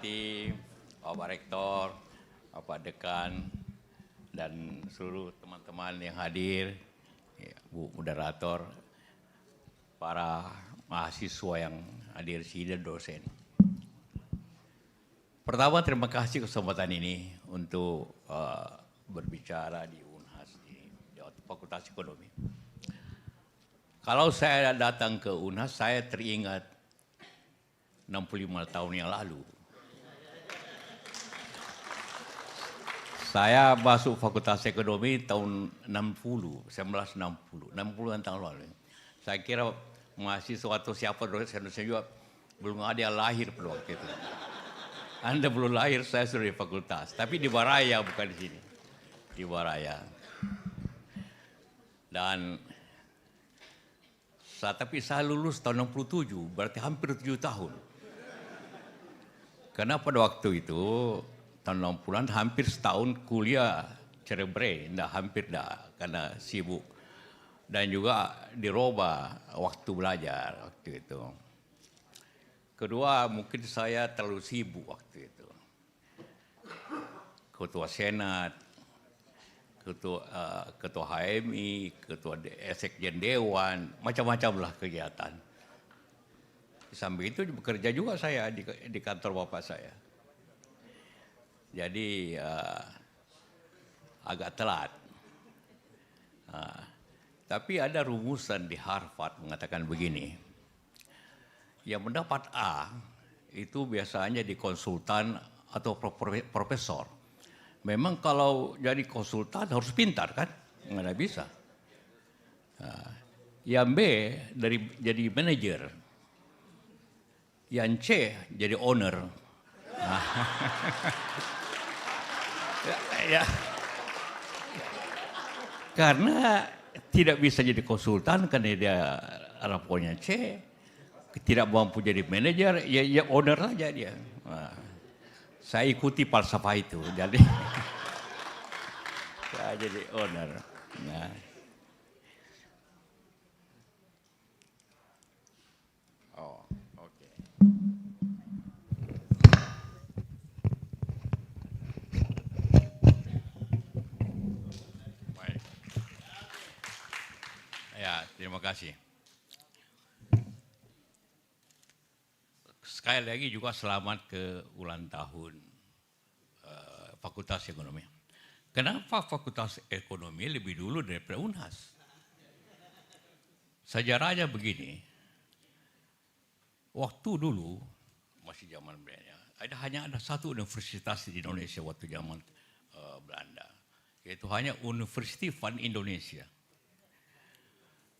Bupati, Bapak Rektor, Bapak Dekan, dan seluruh teman-teman yang hadir, Bu Moderator, para mahasiswa yang hadir di sini dan dosen. Pertama, terima kasih kesempatan ini untuk berbicara di UNHAS, di Fakultas Ekonomi. Kalau saya datang ke UNHAS, saya teringat 65 tahun yang lalu. Saya masuk Fakultas Ekonomi tahun 1960, 60-an tahun lalu. Saya kira mahasiswa atau siapa dosen juga belum ada yang lahir pada waktu itu. Anda belum lahir, saya sudah di fakultas. Tapi di Baraya, bukan di sini. Di Baraya. Tapi saya lulus tahun 67, berarti hampir 7 tahun. Karena pada waktu itu, tahun 60-an hampir setahun kuliah cerebre, hampir karena sibuk. Dan juga dirubah waktu belajar waktu itu. Kedua, mungkin saya terlalu sibuk waktu itu. Ketua Senat, ketua HMI, ketua Sekjen Dewan, macam-macam lah kegiatan. Sambil itu bekerja juga saya di kantor bapak saya. Jadi agak telat. Tapi ada rumusan di Harvard mengatakan begini. Yang mendapat A itu biasanya di konsultan atau profesor. Memang kalau jadi konsultan harus pintar kan? Nggak bisa. Yang B jadi manajer. Yang C jadi owner. Ya. Karena tidak bisa jadi konsultan karena dia rapornya C, tidak mampu jadi manajer, ya owner saja dia. Saya ikuti falsafah itu, jadi saya jadi owner. Oke. Baik. Ya, terima kasih. Sekali lagi juga selamat ke ulang tahun Fakultas Ekonomi. Kenapa Fakultas Ekonomi lebih dulu daripada UNHAS? Sejarahnya begini, waktu dulu, masih zaman Belanda, hanya ada satu universitas di Indonesia waktu zaman Belanda, yaitu hanya University van Indonesia.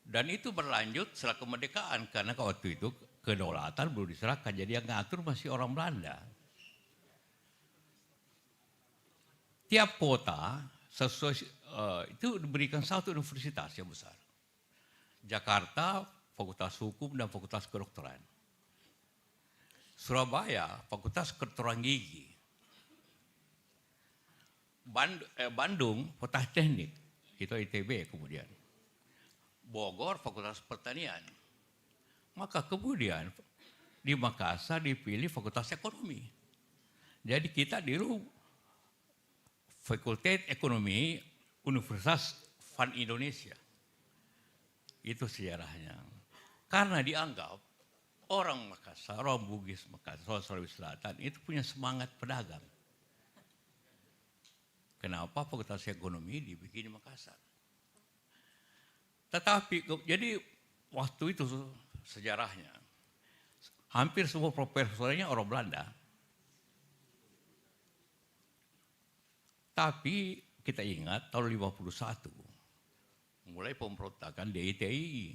Dan itu berlanjut setelah kemerdekaan, karena waktu itu kedaulatan belum diserahkan, jadi yang ngatur masih orang Belanda. Tiap kota itu diberikan satu universitas yang besar. Jakarta, Fakultas Hukum dan Fakultas Kedokteran. Surabaya, Fakultas Kedokteran Gigi. Bandung, Fakultas Teknik, itu ITB kemudian. Bogor, Fakultas Pertanian. Maka kemudian di Makassar dipilih Fakultas Ekonomi. Jadi kita dulu Fakultas Ekonomi Universitas van Indonesia. Itu sejarahnya. Karena dianggap orang Makassar, orang Bugis Makassar, Sulawesi Selatan itu punya semangat pedagang. Kenapa Fakultas Ekonomi dibikin di Makassar? Tetapi jadi waktu itu sejarahnya hampir semua profesornya orang Belanda. Tapi kita ingat tahun 51 mulai pemberontakan DITI.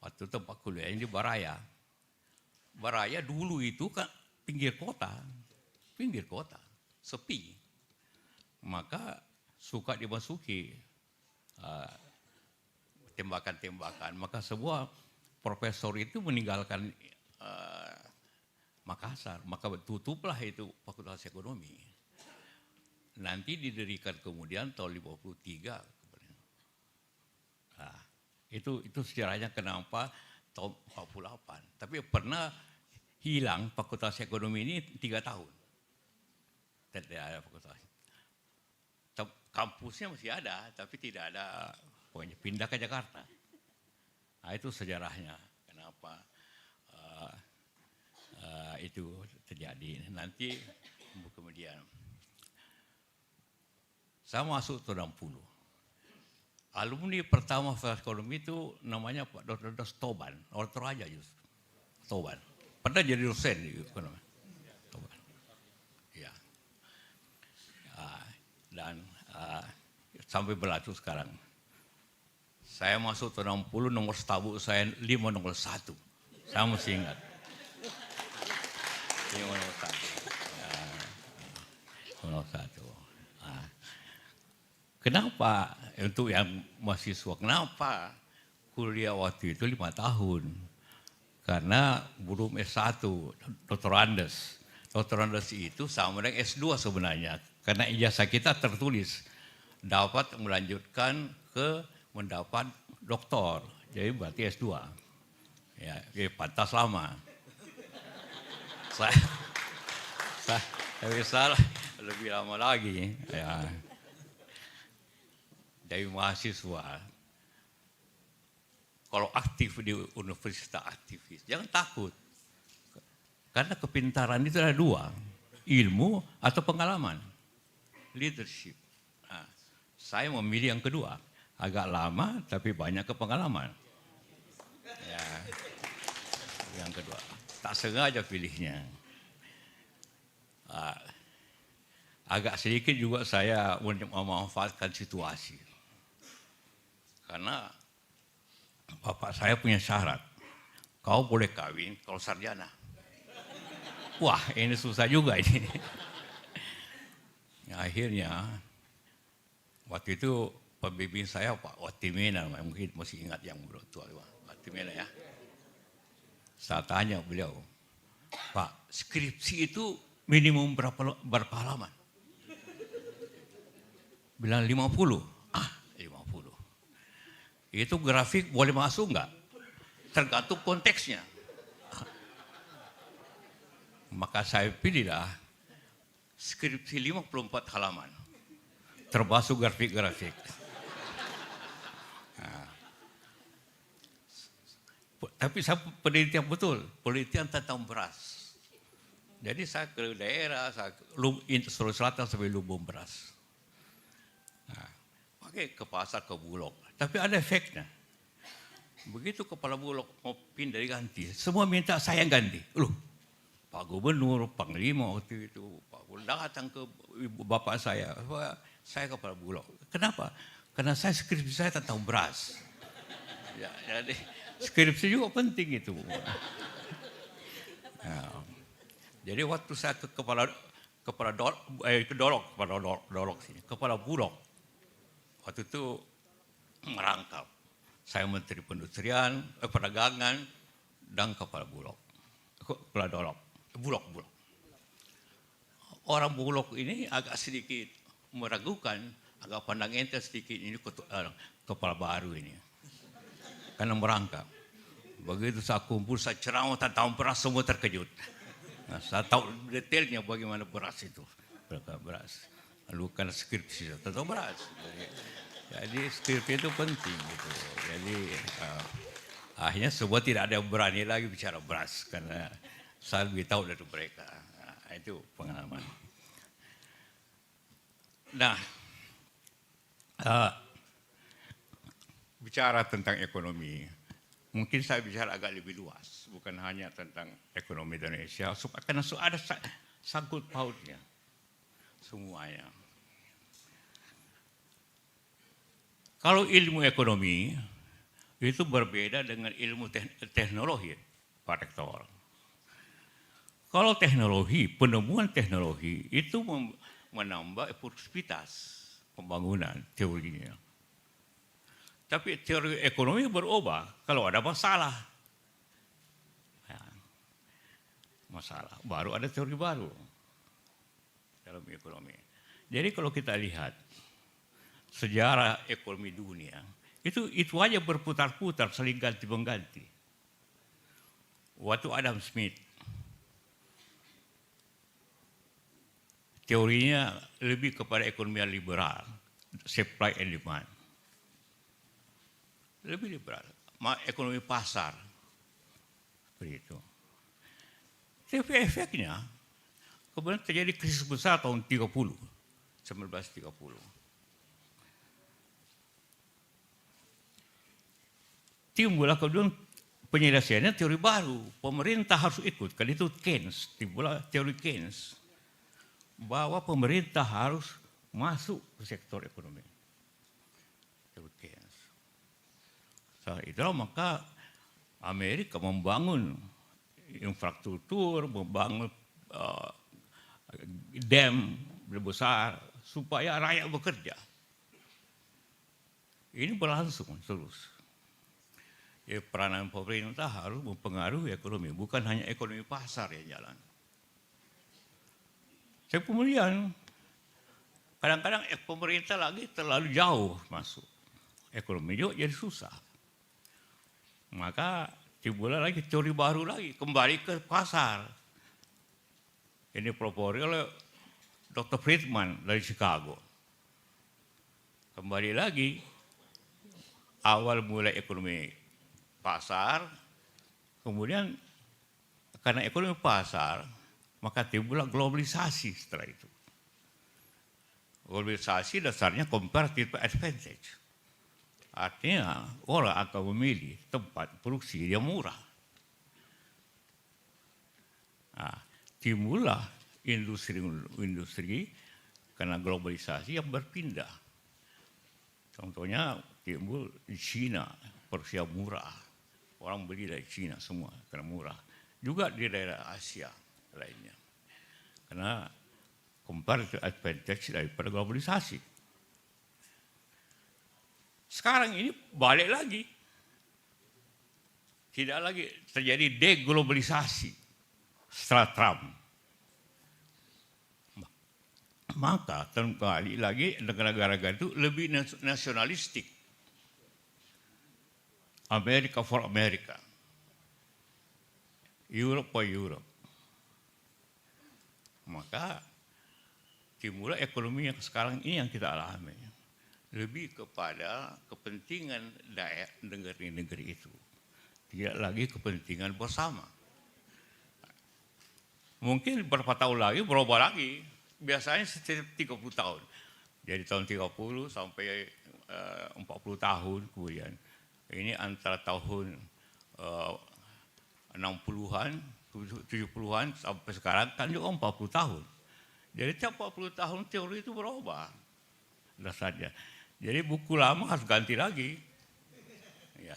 Waktu tempat kuliahnya di Baraya. Baraya dulu itu kan pinggir kota, sepi. Maka suka dimasuki tembakan-tembakan. Maka semua profesor itu meninggalkan Makassar. Maka tutuplah itu Fakultas Ekonomi. Nanti didirikan kemudian tahun 53. Nah, itu sejarahnya kenapa tahun 48. Tapi pernah hilang fakultas ekonomi ini 3 tahun. Tidak ada fakultas. Kampusnya masih ada, tapi tidak ada, pokoknya pindah ke Jakarta. Nah, itu sejarahnya. Kenapa itu terjadi. Nanti kemudian saya masuk tahun 60. Alumni pertama fakultas ekonomi itu namanya Pak Dr. Toban, orang Toraja justru. Toban. Pernah jadi dosen di ekonomi. Toban. Ya. Dan sampai berlaku sekarang. Saya masuk tahun 60, nomor setabu saya 5 nomor 1. Saya masih ingat. 5 nomor 1. Nomor 1. Kenapa untuk yang mahasiswa, kenapa kuliah waktu itu 5 tahun? Karena belum S1, Dr. Andes. Dr. Andes itu sama dengan S2 sebenarnya. Karena ijazah kita tertulis dapat melanjutkan ke mendapat doktor. Jadi berarti S2. Ya, pantas lama. Saya bisa lebih lama lagi. Ya. Dari mahasiswa, kalau aktif di universitas aktivis, jangan takut. Karena kepintaran itu ada 2, ilmu atau pengalaman, leadership. Nah, saya memilih yang kedua, agak lama tapi banyak kepengalaman. Ya, yang kedua, tak sengaja pilihnya. Agak sedikit juga saya memanfaatkan situasi. Karena bapak saya punya syarat, kau boleh kawin kalau sarjana. Wah, ini susah juga ini. Akhirnya, waktu itu pembimbing saya Pak Watimena, mungkin masih ingat yang tua, Watimena ya. Saya tanya beliau, Pak, skripsi itu minimum berapa halaman? Bilang 50. 50. Itu grafik boleh masuk enggak? Tergantung konteksnya. Maka saya pilihlah skripsi 54 halaman. Termasuk grafik-grafik. Nah. Tapi saya penelitian betul, penelitian tentang beras. Jadi saya ke daerah, saya ke Sulawesi Selatan sampai lumbung beras. Nah, pakai ke pasar, ke Bulog. Tapi ada efeknya. Begitu kepala Bulog mau pindah diganti, semua minta saya yang ganti. Loh, Pak Gubernur, Panglima waktu itu, Pak Gubernur datang ke bapak saya kepala Bulog. Kenapa? Karena skripsi saya tentang beras. Ya, jadi skripsi juga penting itu. Nah, jadi waktu saya ke kepala Bulog, waktu itu merangkap. Saya Menteri Perindustrian, Perdagangan, dan kepala Bulog. Kepala Bulog. Orang Bulog ini agak sedikit meragukan, agak pandang enteng sedikit ini kepala baru ini. Karena merangkap. Begitu saya kumpul, saya ceramah tentang beras, semua terkejut. Nah, saya tahu detailnya bagaimana beras itu. Beras. Lalu karena skripsi tentang beras. Jadi skripsi itu penting gitu. Jadi akhirnya semua tidak ada yang berani lagi bicara beras karena saya lebih tahu dari mereka. Nah, itu pengalaman. Nah, bicara tentang ekonomi, mungkin saya bicara agak lebih luas, bukan hanya tentang ekonomi Indonesia, karena ada sangkut pautnya semuanya. Kalau ilmu ekonomi itu berbeda dengan ilmu teknologi, Pak Rektor. Kalau teknologi, penemuan teknologi itu menambah produktivitas pembangunan teorinya. Tapi teori ekonomi berubah kalau ada masalah. Ya, masalah, baru ada teori baru dalam ekonomi. Jadi kalau kita lihat sejarah ekonomi dunia, itu aja berputar-putar, saling ganti-mengganti. Waktu Adam Smith teorinya lebih kepada ekonomi liberal, supply and demand. Lebih liberal, ekonomi pasar. Seperti itu. Tapi efeknya, kemudian terjadi krisis besar tahun 1930. Timbullah kemudian penyelesaiannya teori baru. Pemerintah harus ikut. Kan itu Keynes, timbullah teori Keynes. Bahwa pemerintah harus masuk ke sektor ekonomi. Teori Keynes. Setelah itulah maka Amerika membangun infrastruktur, membangun dam besar supaya rakyat bekerja. Ini berlangsung terus. Ya, peranan pemerintah harus mempengaruhi ekonomi, bukan hanya ekonomi pasar yang jalan. Kemudian kadang-kadang pemerintah lagi terlalu jauh masuk, ekonomi juga jadi susah. Maka timbullah lagi teori baru lagi, kembali ke pasar. Ini propori oleh Dr. Friedman dari Chicago. Kembali lagi, awal mulai ekonomi pasar, kemudian karena ekonomi pasar, maka timbullah globalisasi setelah itu. Globalisasi dasarnya comparative advantage. Artinya orang akan memilih tempat produksi yang murah. Nah, timbullah industri karena globalisasi yang berpindah. Contohnya timbul di Cina, produksi yang murah. Orang beli dari Cina semua karena murah. Juga di daerah Asia lainnya. Karena comparative advantage daripada globalisasi. Sekarang ini balik lagi. Tidak lagi terjadi deglobalisasi setelah Trump. Maka kembali lagi negara-negara itu lebih nasionalistik. America for America. Europe for Europe. Maka timbullah ekonomi yang sekarang ini yang kita alami. Lebih kepada kepentingan daerah negeri-negeri itu. Tidak lagi kepentingan bersama. Mungkin beberapa tahun lagi berubah lagi. Biasanya setiap 30 tahun. Jadi tahun 30 sampai 40 tahun kemudian. Ini antara tahun 60-an, 70-an sampai sekarang kan juga 40 tahun. Jadi tiap 40 tahun teori itu berubah dasarnya. Jadi buku lama harus ganti lagi. Ya.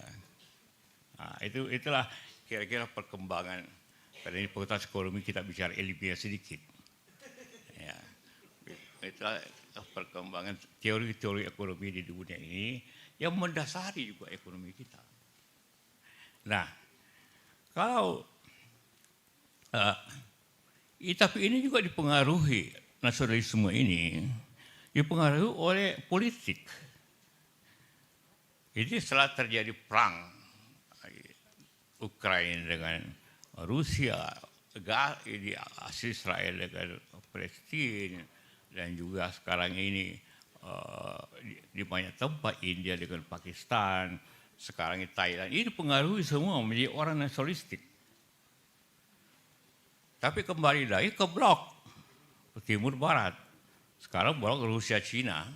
Nah, itulah kira-kira perkembangan. Karena ini Fakultas Ekonomi kita bicara ilmiah sedikit. Ya. Itulah perkembangan teori-teori ekonomi di dunia ini yang mendasari juga ekonomi kita. Nah, kalau tapi ini juga dipengaruhi, nasionalisme ini dipengaruhi oleh politik. Jadi setelah terjadi perang Ukraina dengan Rusia, Israel dengan Palestina, dan juga sekarang ini di banyak tempat, India dengan Pakistan, sekarang ini Thailand, ini dipengaruhi semua menjadi orang nasionalistik. Tapi kembali lagi ke blok timur barat. Sekarang blok Rusia Cina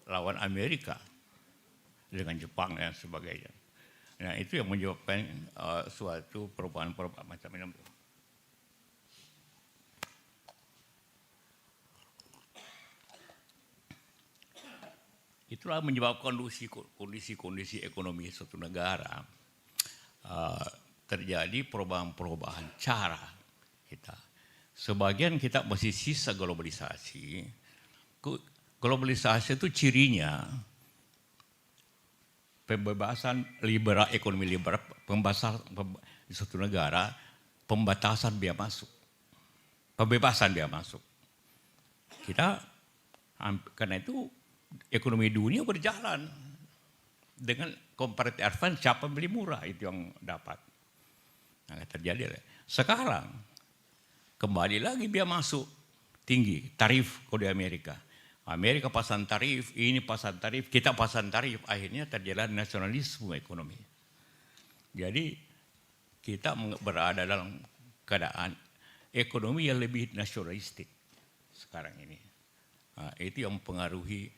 lawan Amerika dengan Jepang dan sebagainya. Nah, itu yang menyebabkan suatu perubahan-perubahan macam ini. Itulah menyebabkan kondisi ekonomi suatu negara terjadi perubahan-perubahan cara kita. Sebagian kita masih sisa globalisasi. Globalisasi itu cirinya pembebasan liberal, ekonomi liberal, pembebasan di suatu negara, pembatasan biaya masuk, pembebasan biaya masuk. Kita karena itu ekonomi dunia berjalan dengan comparative advantage, siapa beli murah itu yang dapat. Nah, terjadi. Sekarang kembali lagi biaya masuk tinggi, tarif kalau di Amerika. Amerika pasang tarif, ini pasang tarif, kita pasang tarif, akhirnya terjadi nasionalisme ekonomi. Jadi kita berada dalam keadaan ekonomi yang lebih nasionalistik sekarang ini. Nah, itu yang mempengaruhi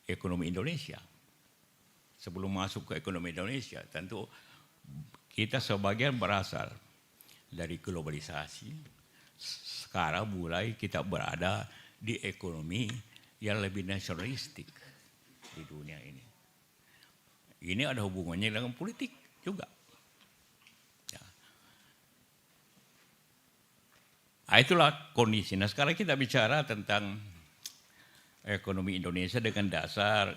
ekonomi Indonesia. Sebelum masuk ke ekonomi Indonesia, tentu kita sebagian berasal dari globalisasi. Sekarang mulai kita berada di ekonomi yang lebih nasionalistik di dunia ini. Ini ada hubungannya dengan politik juga. Ya. Nah, itulah kondisi. Nah, sekarang kita bicara tentang ekonomi Indonesia dengan dasar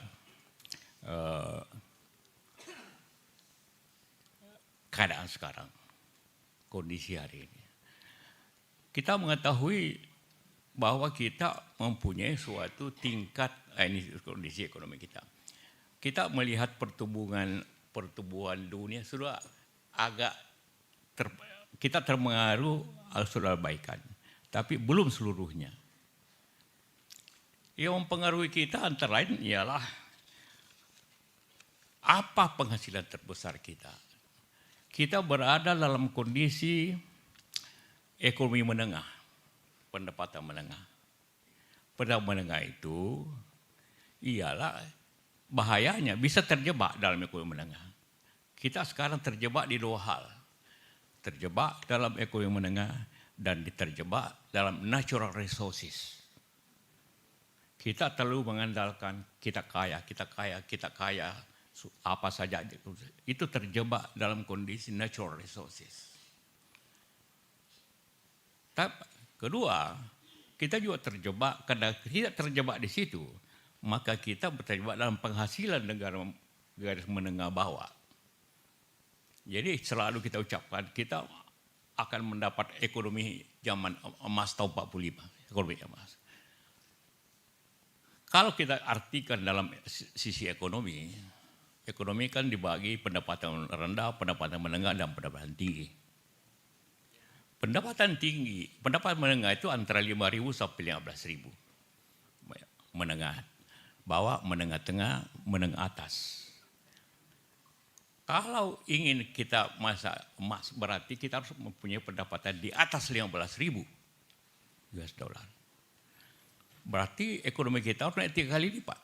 keadaan sekarang, kondisi hari ini. Kita mengetahui bahwa kita mempunyai suatu tingkat, ini kondisi ekonomi kita. Kita melihat pertumbuhan dunia sudah agak kita terpengaruh sudah baikan, tapi belum seluruhnya. Yang mempengaruhi kita antara lain ialah apa penghasilan terbesar kita. Kita berada dalam kondisi ekonomi menengah, pendapatan menengah. Pendapatan menengah itu ialah bahayanya bisa terjebak dalam ekonomi menengah. Kita sekarang terjebak di dua hal. Terjebak dalam ekonomi menengah dan terjebak dalam natural resources. Kita terlalu mengandalkan kita kaya, apa saja itu terjebak dalam kondisi natural resources. Tapi kedua, kita juga terjebak, karena tidak terjebak di situ, maka kita terjebak dalam penghasilan negara garis menengah bawah. Jadi selalu kita ucapkan kita akan mendapat ekonomi zaman emas tahun 45, ekonomi emas. Kalau kita artikan dalam sisi ekonomi kan dibagi pendapatan rendah, pendapatan menengah, dan pendapatan tinggi. Pendapatan tinggi, pendapatan menengah itu antara 5.000 sampai 15.000. Menengah bawah, menengah tengah, menengah atas. Kalau ingin kita masa emas, berarti kita harus mempunyai pendapatan di atas 15.000 US dollar. Berarti ekonomi kita harus naik 3 kali lipat.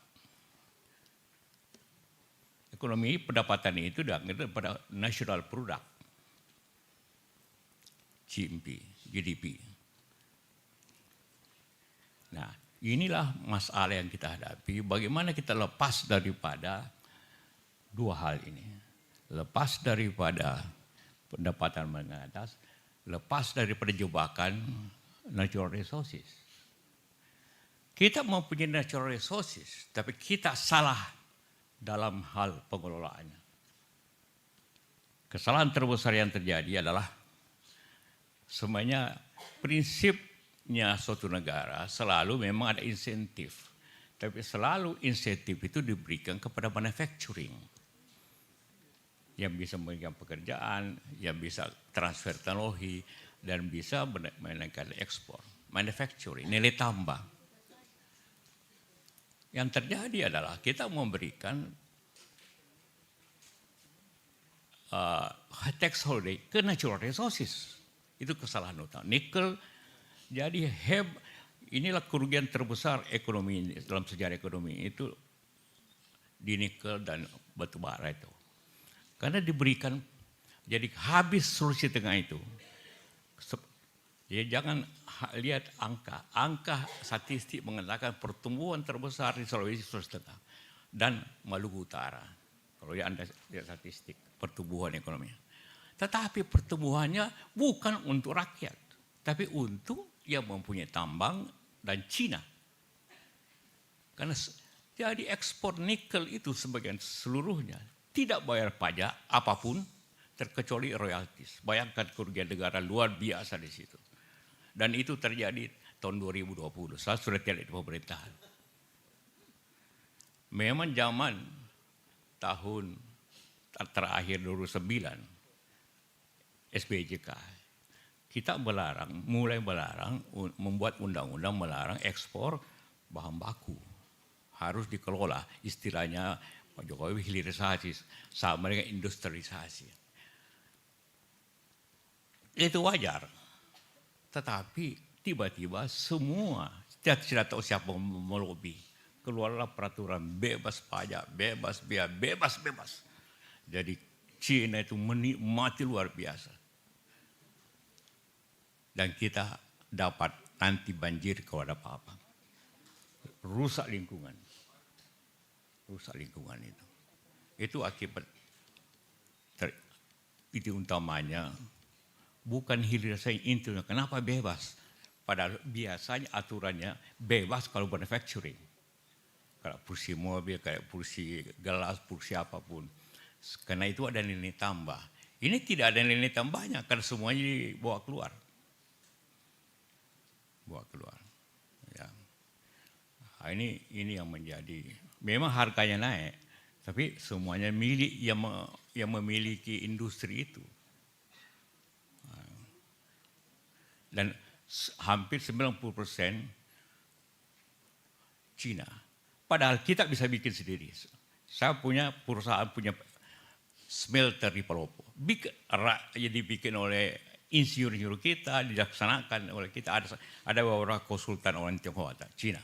Ekonomi pendapatan itu dianggap pada national product, GDP. Nah, inilah masalah yang kita hadapi. Bagaimana kita lepas daripada dua hal ini. Lepas daripada pendapatan menengah atas, lepas daripada jebakan natural resources. Kita mempunyai natural resources, tapi kita salah dalam hal pengelolaannya. Kesalahan terbesar yang terjadi adalah semuanya prinsipnya suatu negara selalu memang ada insentif. Tapi selalu insentif itu diberikan kepada manufacturing. Yang bisa memberikan pekerjaan, yang bisa transfer teknologi, dan bisa menaikkan ekspor. Manufacturing, nilai tambah. Yang terjadi adalah kita memberikan tax holiday ke natural resources. Itu kesalahan utama. Nikel, jadi inilah kerugian terbesar ekonomi dalam sejarah ekonomi itu di nikel dan batu bara itu. Karena diberikan, jadi habis solusi tengah itu. Ya, jangan lihat angka statistik mengatakan pertumbuhan terbesar di Sulawesi Tengah dan Maluku Utara. Kalau ya Anda lihat statistik pertumbuhan ekonomi. Tetapi pertumbuhannya bukan untuk rakyat, tapi untuk yang mempunyai tambang dan Cina. Karena jadi ekspor nikel itu sebagian seluruhnya tidak bayar pajak apapun terkecuali royaltis. Bayangkan kerugian negara luar biasa di situ. Dan itu terjadi tahun 2020. Saya sudah tidak di pemerintahan. Memang zaman tahun terakhir 2009 SBJK kita mulai melarang, membuat undang-undang melarang ekspor bahan baku. Harus dikelola, istilahnya Pak Jokowi hilirisasi, sama dengan industrialisasi. Itu wajar. Tetapi tiba-tiba semua, tidak tahu siapa melobi. Keluarlah peraturan bebas pajak, bebas biaya, bebas. Jadi Cina itu menikmati luar biasa. Dan kita dapat nanti banjir kalau ada apa-apa. Rusak lingkungan. Rusak lingkungan itu. Itu akibat, itu utamanya, bukan hilirisasi intinya. Kenapa bebas? Padahal biasanya aturannya bebas kalau manufacturing. Kalau kursi mobil, kayak kursi gelas, kursi apapun. Karena itu ada nilai tambah. Ini tidak ada nilai tambahnya karena semuanya dibawa keluar. Ya. Nah, ini yang menjadi, memang harganya naik, tapi semuanya milik yang memiliki industri itu. Dan hampir 90% Cina. Padahal kita bisa bikin sendiri. Saya punya perusahaan, punya smelter di Palopo. Dibikin oleh insinyur kita, dilaksanakan oleh kita. Ada beberapa konsultan orang Tionghoa, Cina.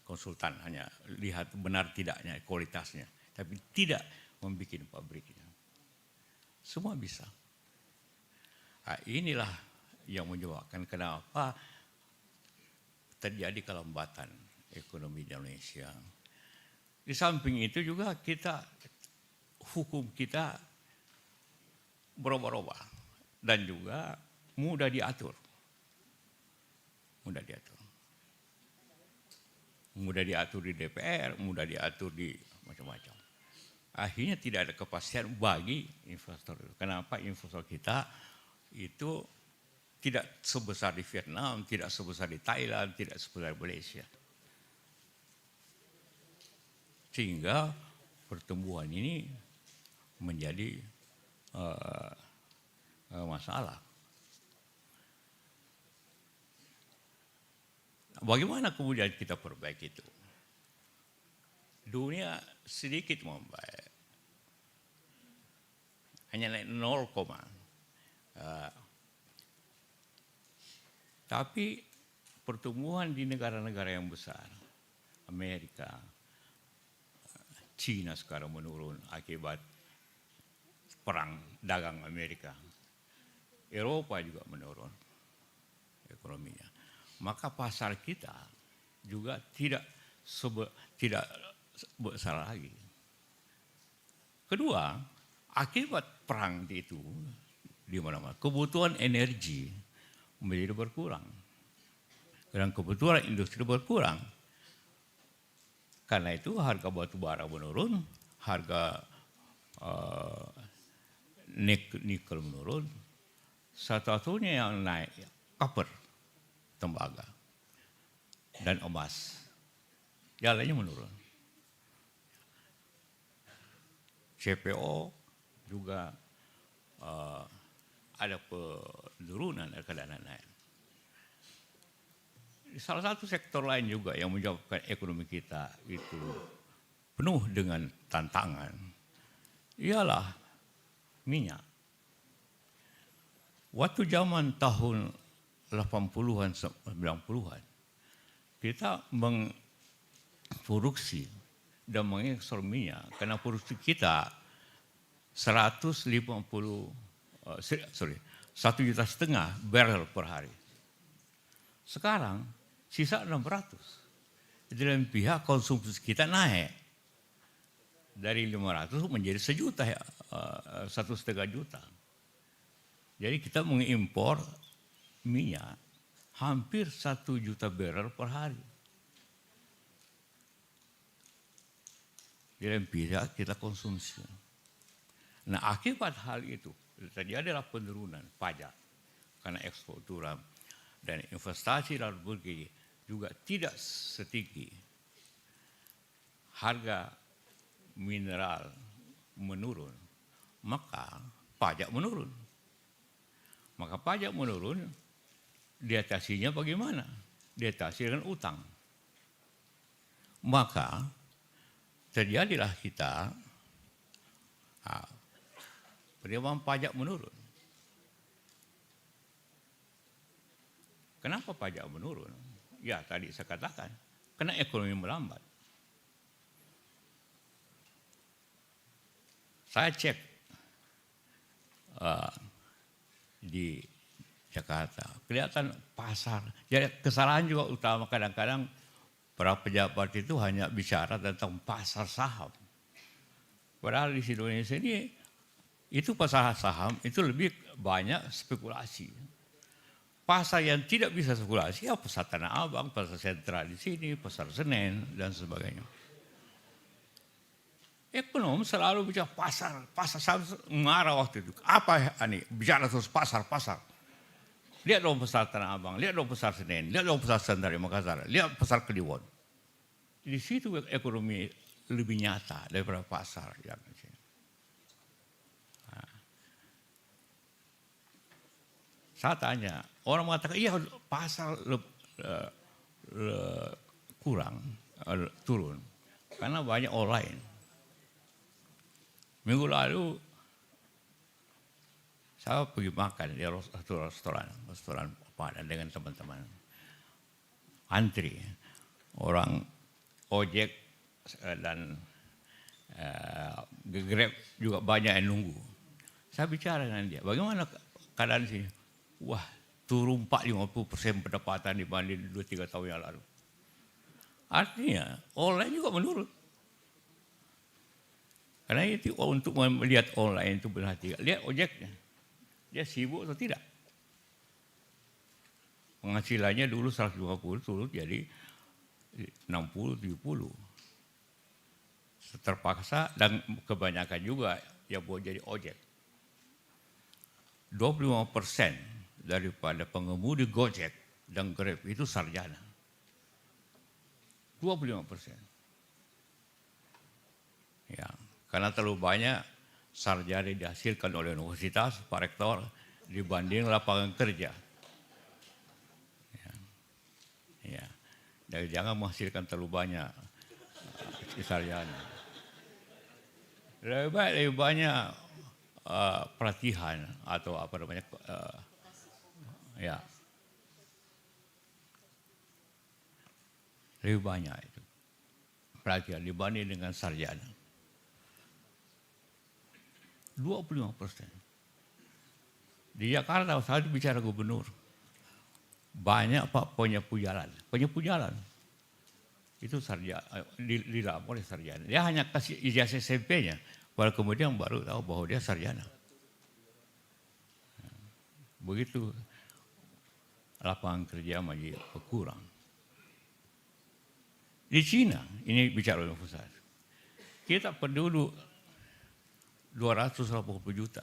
Konsultan hanya lihat benar tidaknya kualitasnya. Tapi tidak membuat pabriknya. Semua bisa. Nah, inilah yang menyebabkan kenapa terjadi kelambatan ekonomi di Indonesia. Di samping itu juga hukum kita berubah-ubah dan juga mudah diatur. Mudah diatur di DPR, mudah diatur di macam-macam. Akhirnya tidak ada kepastian bagi investor. Kenapa investor kita itu tidak sebesar di Vietnam, tidak sebesar di Thailand, tidak sebesar di Malaysia. Sehingga pertumbuhan ini menjadi masalah. Bagaimana kemudian kita perbaiki itu? Dunia sedikit membaik. Hanya naik 0, tapi pertumbuhan di negara-negara yang besar, Amerika, Cina sekarang menurun akibat perang dagang Amerika. Eropa juga menurun ekonominya. Maka pasar kita juga tidak besar lagi. Kedua, akibat perang itu di mana-mana, kebutuhan energi menjadi berkurang. Dan kebutuhan industri berkurang. Karena itu harga batu bara menurun, harga nikel menurun. Satu-satunya yang naik copper, tembaga, dan emas. Yang lainnya menurun. CPO juga ada penurunan keadaan naik. Salah satu sektor lain juga yang menyebabkan ekonomi kita itu penuh dengan tantangan ialah minyak. Waktu zaman tahun 80-an, 90-an, kita mengproduksi dan mengekspor minyak karena produksi kita 1,5 juta barrel per hari. Sekarang sisa 600. Di dalam pihak konsumsi kita naik dari 500 menjadi 1 juta, 1,5 juta. Jadi kita mengimpor minyak hampir 1 juta barrel per hari. Di dalam pihak kita konsumsi. Nah, akibat hal itu terjadilah penurunan pajak karena ekspor turun dan investasi dalam negeri juga tidak setinggi. Harga mineral menurun, maka pajak menurun. Maka pajak menurun, diatasinya bagaimana? Diatasi dengan utang. Maka terjadilah kita penerimaan pajak menurun. Kenapa pajak menurun? Ya tadi saya katakan, karena ekonomi melambat. Saya cek di Jakarta, kelihatan pasar. Jadi kesalahan juga utama kadang-kadang para pejabat itu hanya bicara tentang pasar saham. Padahal di Indonesia ini itu pasar saham itu lebih banyak spekulasi. Pasar yang tidak bisa spekulasi ya pasar Tanah Abang, pasar sentral di sini, pasar Senen dan sebagainya. Ekonom selalu bicara pasar saham marah waktu itu. Apa ini bicara terus pasar. Lihat dong pasar Tanah Abang, lihat dong pasar Senen, lihat dong pasar sentral di Makassar, lihat pasar Kliwon. Di situ ekonomi lebih nyata daripada pasar yang di sini. Saya tanya, orang mengatakan iya pasar kurang, turun karena banyak online. Minggu lalu saya pergi makan di restoran Padang dengan teman-teman. Antri, orang ojek dan Grab juga banyak yang nunggu. Saya bicara dengan dia, bagaimana keadaan di sini? Wah, turun 50% pendapatan dibanding 2-3 tahun yang lalu. Artinya, online juga menurun. Karena itu untuk melihat online itu berhati, lihat ojeknya. Dia sibuk atau tidak? Penghasilannya dulu 150 turun jadi 60-70. Terpaksa dan kebanyakan juga yang buat jadi ojek. 25% daripada pengemudi Gojek dan Grab itu sarjana. 25%. Ya, karena terlalu banyak sarjana dihasilkan oleh universitas, Pak Rektor, dibanding lapangan kerja. Ya. Dan jangan menghasilkan terlalu banyak sarjana. Lebih banyak pelatihan atau apa namanya ya lebih banyak itu pelatihan dibanding dengan sarjana. 25%. Di Jakarta saya bicara gubernur, banyak Pak penyapu jalan itu sarjana, dilapor oleh sarjana. Dia hanya kasih ijazah SMP-nya, baru kemudian baru tahu bahwa dia sarjana. Begitu lapangan kerja masih berkurang. Di Cina, ini bicara universitas, kita penduduk 280 juta,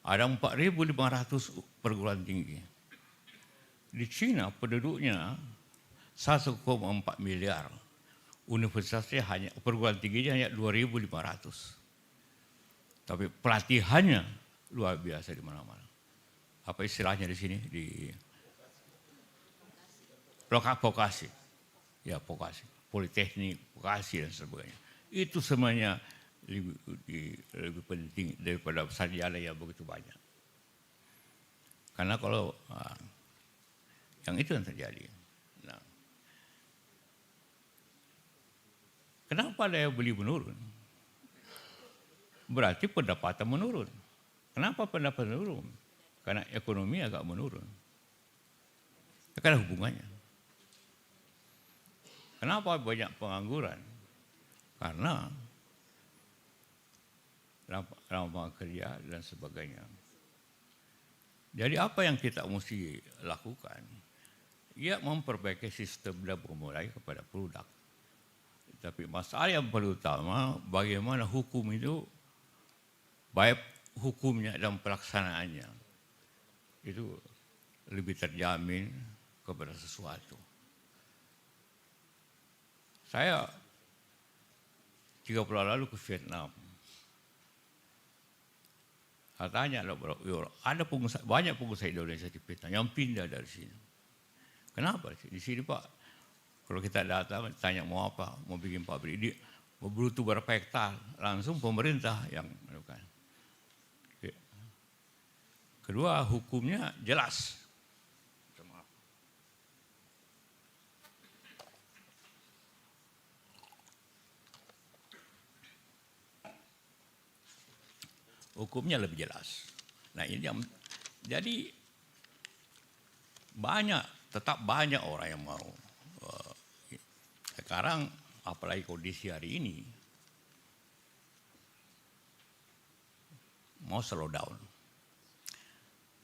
ada 4.500 perguruan tinggi. Di Cina penduduknya 1,4 miliar, universitasnya hanya perguruan tingginya hanya 2.500. Tapi pelatihannya luar biasa di mana-mana. Apa istilahnya di sini? Di vokasi. Ya, vokasi. Politeknik, vokasi dan sebagainya. Itu semuanya lebih penting daripada sarjana yang begitu banyak. Karena kalau yang itu yang terjadi. Nah, kenapa daya beli menurun? Berarti pendapatan menurun. Kenapa pendapatan menurun? Karena ekonomi agak menurun. Karena hubungannya. Kenapa banyak pengangguran? Karena lapangan kerja dan sebagainya. Jadi apa yang kita mesti lakukan? Ya memperbaiki sistem dan memulai kepada produk. Tapi masalah yang paling utama bagaimana hukum itu, baik hukumnya dan pelaksanaannya itu lebih terjamin kepada sesuatu. Saya 3 bulan lalu ke Vietnam. Saya tanya loh bro, ada pengusaha, banyak pengusaha Indonesia di Vietnam yang pindah dari sini. Kenapa? Di sini Pak, kalau kita datang tanya mau apa, mau bikin pabrik, dia mau butuh berapa hektar, langsung pemerintah yang melakukan. Kedua, hukumnya jelas. Hukumnya lebih jelas. Nah ini yang jadi tetap banyak orang yang mau. Sekarang apalagi kondisi hari ini mau slow down.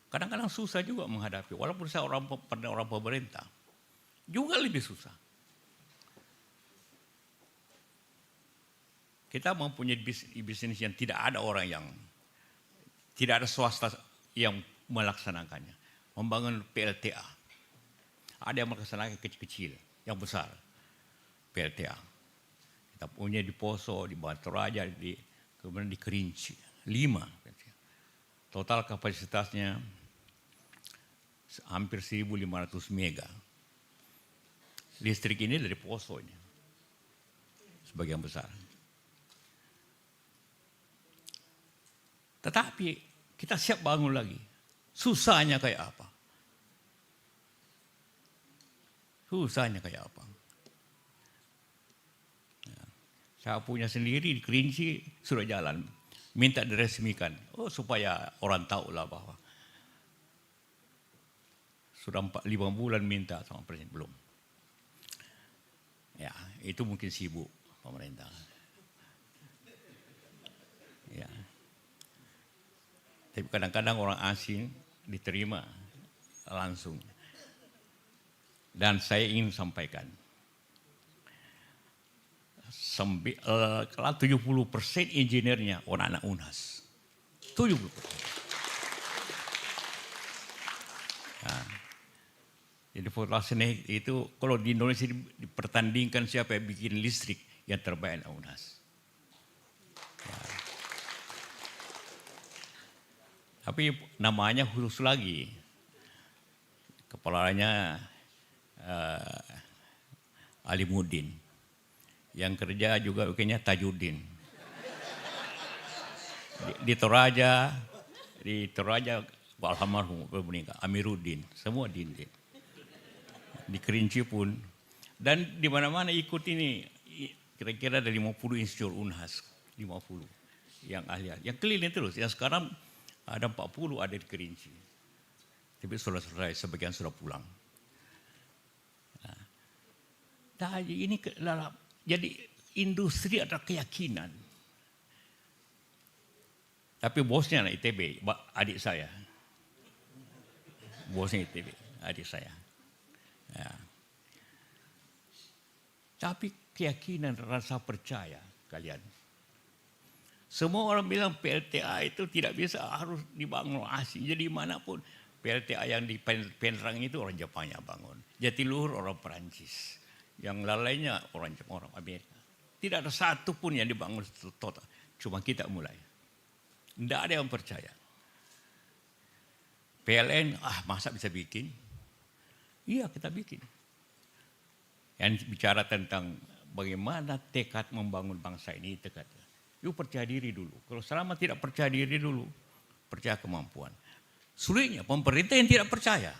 Kadang-kadang susah juga menghadapi, walaupun saya orang pemerintah juga lebih susah. Kita mempunyai bisnis yang tidak ada orang yang tidak ada swasta yang melaksanakannya. Membangun PLTA. Ada yang melaksanakan kecil-kecil, yang besar. PLTA. Kita punya di Poso, di Batu Raja, kemudian di Kerinci. 5. Total kapasitasnya hampir 1.500 mega. Listrik ini dari Poso ini. Sebagian besar. Tetapi kita siap bangun lagi. Susahnya kayak apa? Susahnya kayak apa? Ya. Saya punya sendiri di Kerinci sudah jalan. Minta diresmikan. Supaya orang tahu lah bahwa sudah 5 bulan minta sama presiden. Belum. Ya, itu mungkin sibuk pemerintah. Ya. Tapi kadang-kadang orang asing diterima langsung. Dan saya ingin sampaikan, kalau 70% insinyurnya orang anak UNHAS. 70%. Nah, jadi populasi itu kalau di Indonesia dipertandingkan siapa yang bikin listrik yang terbaik anak UNHAS. Ya. Tapi namanya khusus lagi. Kepalanya Alimuddin. Yang kerja juga kayaknya Tajuddin. Di Toraja almarhum meninggal Amiruddin, semua Din. Di Kerinci pun dan di mana-mana ikut ini kira-kira ada 50 insinyur UNHAS, 50 yang ahli, yang keliling terus. Yang sekarang ada 40 ada di Kerinci. Tapi sudah selesai, sebagian sudah pulang. Nah, ini jadi industri ada keyakinan. Tapi bosnya anak ITB, adik saya. Bosnya ITB, adik saya. Ya. Tapi keyakinan, rasa percaya kalian. Semua orang bilang PLTA itu tidak bisa, harus dibangun asing. Jadi manapun PLTA yang di Penrang itu orang Jepang yang bangun. Jatiluhur orang Perancis. Yang lainnya orang Jepang, orang Amerika. Tidak ada satu pun yang dibangun total. Cuma kita mulai. Tidak ada yang percaya. PLN, masa bisa bikin? Iya, kita bikin. Yang bicara tentang bagaimana tekad membangun bangsa ini, tekad. Yuk percaya diri dulu. Kalau selama tidak percaya diri dulu, percaya kemampuan. Sulitnya pemerintah yang tidak percaya.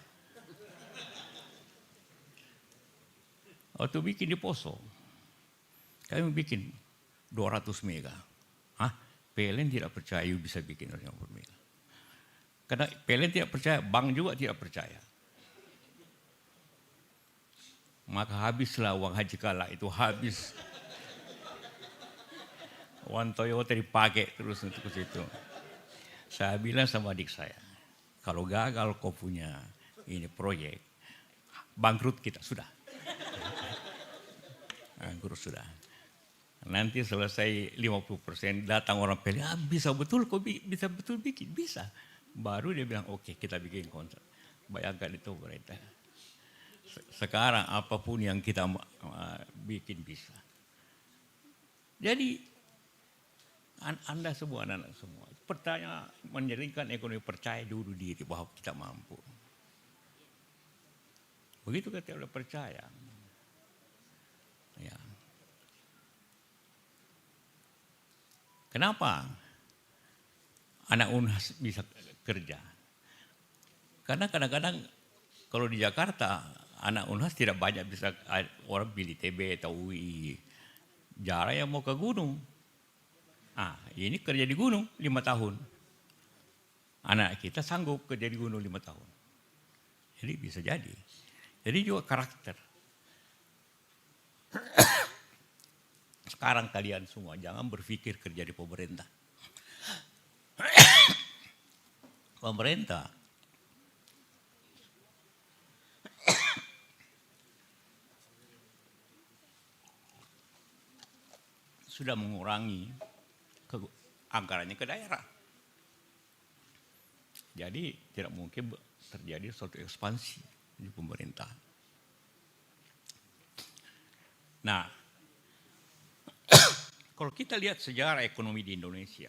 Waktu bikin di Poso, kami bikin 200 mega. PLN tidak percaya bisa bikin 200 mega. Karena PLN tidak percaya, bank juga tidak percaya. Maka habislah uang Haji Kala itu habis. Uang Toyota dipakai terus untuk ke situ. Saya bilang sama adik saya, kalau gagal kau punya ini proyek, bangkrut kita sudah. Bangkrut sudah. Nanti selesai 50% datang orang PLN, bisa betul kau bisa betul bikin, bisa. Baru dia bilang oke, kita bikin kontrak. Bayangkan itu pemerintah. Sekarang apapun yang kita bikin bisa. Jadi Anda semua, anak-anak semua, pertanyaan menjadikan ekonomi percaya dulu diri bahwa kita mampu. Begitu kita udah percaya. Ya. Kenapa anak UNHAS bisa kerja? Karena kadang-kadang kalau di Jakarta anak UNHAS tidak banyak bisa orang pilih ITB atau UI. Jarang yang mau ke gunung. Ini kerja di gunung 5 tahun. Anak kita sanggup kerja di gunung 5 tahun. Jadi bisa jadi. Jadi juga karakter. Sekarang kalian semua jangan berpikir kerja di pemerintah. Pemerintah sudah mengurangi anggarannya ke daerah. Jadi tidak mungkin terjadi suatu ekspansi di pemerintah. Nah, kalau kita lihat sejarah ekonomi di Indonesia,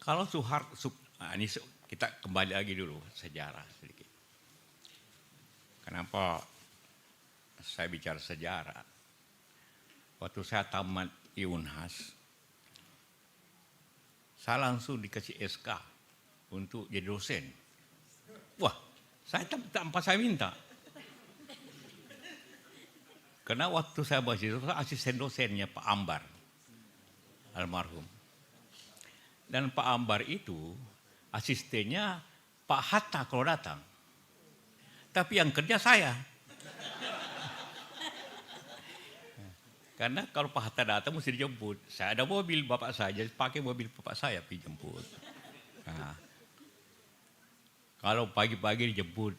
kalau ini kita kembali lagi dulu sejarah sedikit. Kenapa saya bicara sejarah? Waktu saya tamat UNHAS, saya langsung dikasih SK untuk jadi dosen. Wah, saya tanpa saya minta. Karena waktu saya mahasiswa, asisten dosennya Pak Ambar, almarhum. Dan Pak Ambar itu asistennya Pak Hatta kalau datang. Tapi yang kerja saya. Karena kalau Pak Hatta datang mesti dijemput. Saya ada mobil bapak saya, jadi pakai mobil bapak saya pergi jemput. Nah, kalau pagi-pagi dijemput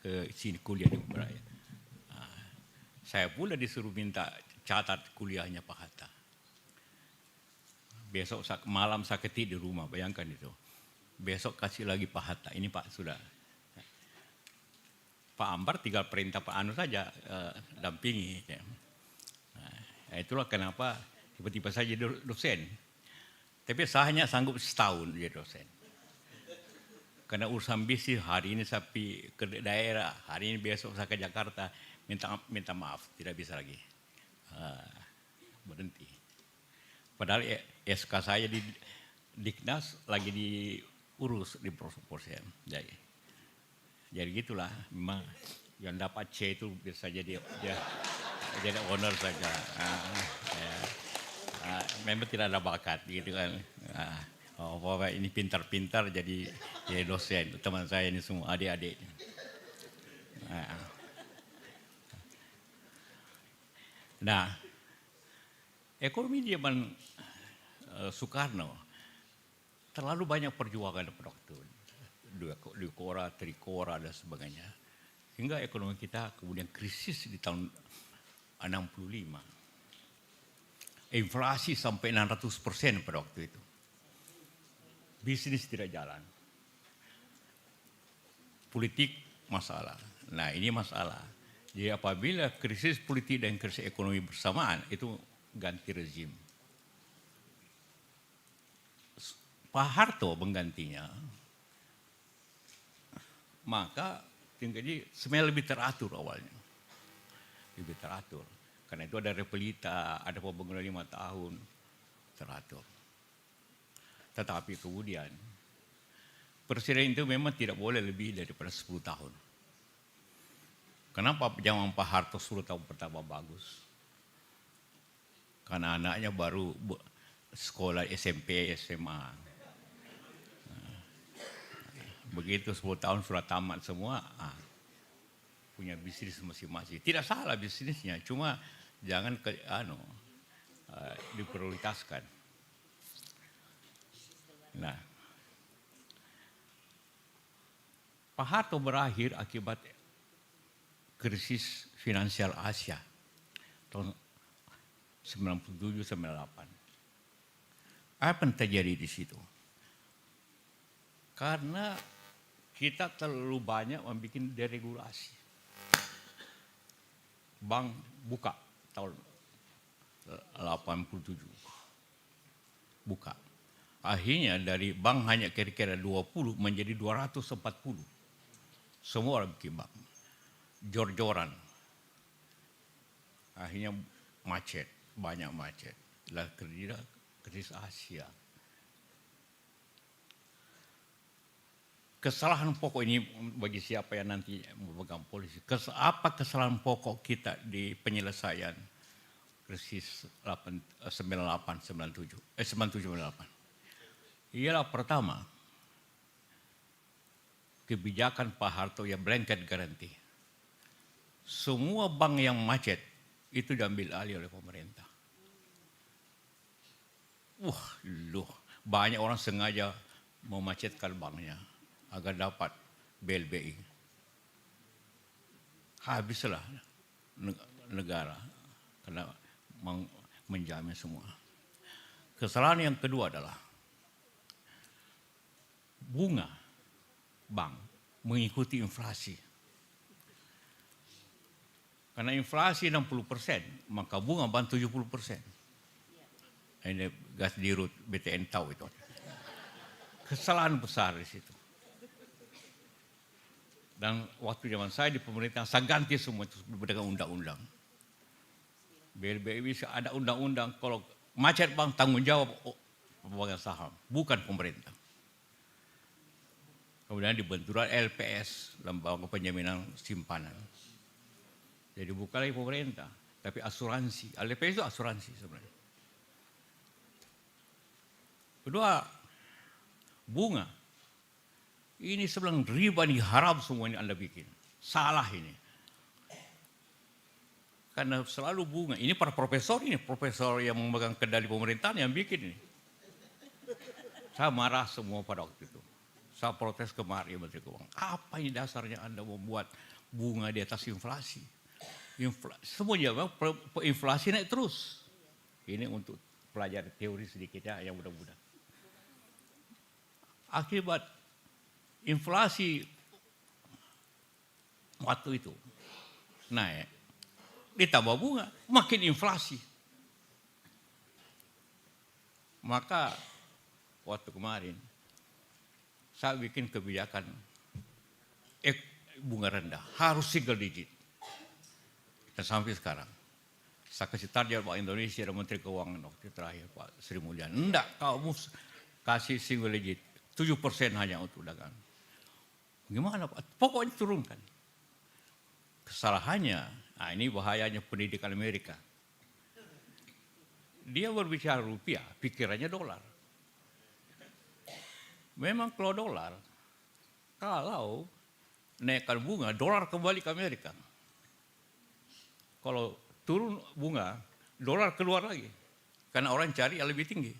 ke sini kuliah di Beraya. Nah, saya pula disuruh minta catat kuliahnya Pak Hatta. Besok malam saya ketik di rumah, bayangkan itu. Besok kasih lagi Pak Hatta, ini Pak sudah. Pak Ambar tinggal perintah Pak Anu saja, dampingi. Ya. Nah, itulah kenapa tiba-tiba saya jadi dosen. Tapi saya hanya sanggup setahun jadi dosen. Karena urusan bisnis hari ini saya pergi ke daerah, hari ini besok saya ke Jakarta, minta maaf, tidak bisa lagi. Berhenti. Padahal SK saya di Diknas lagi diurus di proses. Jadi gitulah, memang yang dapat C itu bisa jadi owner saja. Memang tidak ada bakat gitu kan. Ini pintar-pintar jadi dosen. Teman saya ini semua adik-adik. Nah, ekonomi zaman Soekarno terlalu banyak perjuangan pada waktu Dukora, Trikora dan sebagainya. Sehingga ekonomi kita kemudian krisis di tahun 65. Inflasi sampai 600% pada waktu itu. Bisnis tidak jalan. Politik masalah. Nah, ini masalah. Jadi apabila krisis politik dan krisis ekonomi bersamaan, itu ganti rezim. Pak Harto menggantinya, maka jadi sebenarnya lebih teratur awalnya. Lebih teratur. Karena itu ada repelita, ada pembangunan 5 tahun, teratur. Tetapi kemudian, presiden itu memang tidak boleh lebih daripada 10 tahun. Kenapa zaman Pak Harto 10 tahun pertama bagus? Karena anaknya baru sekolah SMP, SMA. Begitu 10 tahun sudah tamat semua, punya bisnis masing-masing. Tidak salah bisnisnya, cuma jangan diprioritaskan. Nah, Pak Harto berakhir akibat krisis finansial Asia tahun 97-98. Apa yang terjadi di situ? Karena kita terlalu banyak membuat deregulasi. Bank buka tahun 87 buka. Akhirnya dari bank hanya kira-kira 20 menjadi 240. Semua orang bikin bank. Jor-joran. Akhirnya macet, banyak macet. Lah krisis Asia. Kesalahan pokok ini bagi siapa yang nanti memegang polisi. Apa kesalahan pokok kita di penyelesaian krisis 97-98? Ialah pertama, kebijakan Pak Harto yang blanket guarantee. Semua bank yang macet itu diambil alih oleh pemerintah. Banyak orang sengaja memacetkan banknya agar dapat BLBI. Habislah negara karena menjamin semua. Kesalahan yang kedua adalah bunga bank mengikuti inflasi. Karena inflasi 60%, maka bunga bank 70%. Ini gas dirut BTN tahu itu. Kesalahan besar di situ. Dan waktu zaman saya di pemerintah, saya ganti semua itu dengan undang-undang. BLBI bisa ada undang-undang, kalau macet bank tanggung jawab pemegang saham, bukan pemerintah. Kemudian dibentuklah LPS, Lembaga Penjaminan Simpanan. Jadi bukan lagi pemerintah, tapi asuransi. LPS itu asuransi sebenarnya. Kedua, bunga. Ini sebenarnya riba nih, haram semua ini Anda bikin. Salah ini. Karena selalu bunga. Ini para profesor ini, profesor yang memegang kendali pemerintahan yang bikin ini. Saya marah semua pada waktu itu. Saya protes kemarin Menteri Keuangan. Apa ini dasarnya Anda membuat bunga di atas inflasi? Semuanya inflasi naik terus. Ini untuk pelajari teori sedikit ya, yang mudah-mudahan. Akibat inflasi waktu itu naik, ditambah bunga, makin inflasi. Maka waktu kemarin saya bikin kebijakan bunga rendah, harus single digit. Dan sampai sekarang saya kasih target Pak Indonesia dan Menteri Keuangan waktu terakhir Pak Sri Mulyani. Enggak, kamu kasih single digit, 7% hanya untuk dagang. Gimana Pak? Pokoknya turunkan. Kesalahannya, ini bahayanya pendidikan Amerika. Dia berbicara rupiah, pikirannya dolar. Memang kalau dolar, kalau naikkan bunga, dolar kembali ke Amerika. Kalau turun bunga, dolar keluar lagi. Karena orang cari yang lebih tinggi.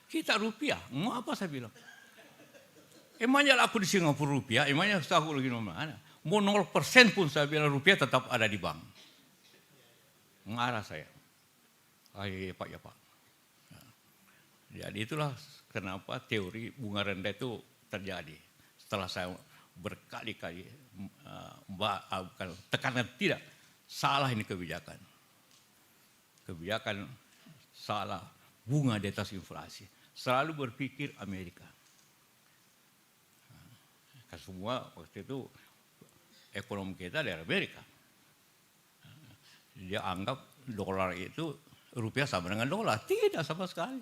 Kita rupiah, mau apa saya bilang? Emangnya aku di Singapura rupiah, emangnya aku lagi di mana? Mau 0% pun saya bilang rupiah tetap ada di bank. Mengarah saya. Ya Pak, ya Pak. Jadi itulah kenapa teori bunga rendah itu terjadi. Setelah saya berkali-kali tekanan tidak, salah ini kebijakan. Kebijakan salah, bunga di atas inflasi. Selalu berpikir Amerika. Semua waktu itu ekonomi kita dari Amerika. Dia anggap dolar itu rupiah sama dengan dolar. Tidak sama sekali.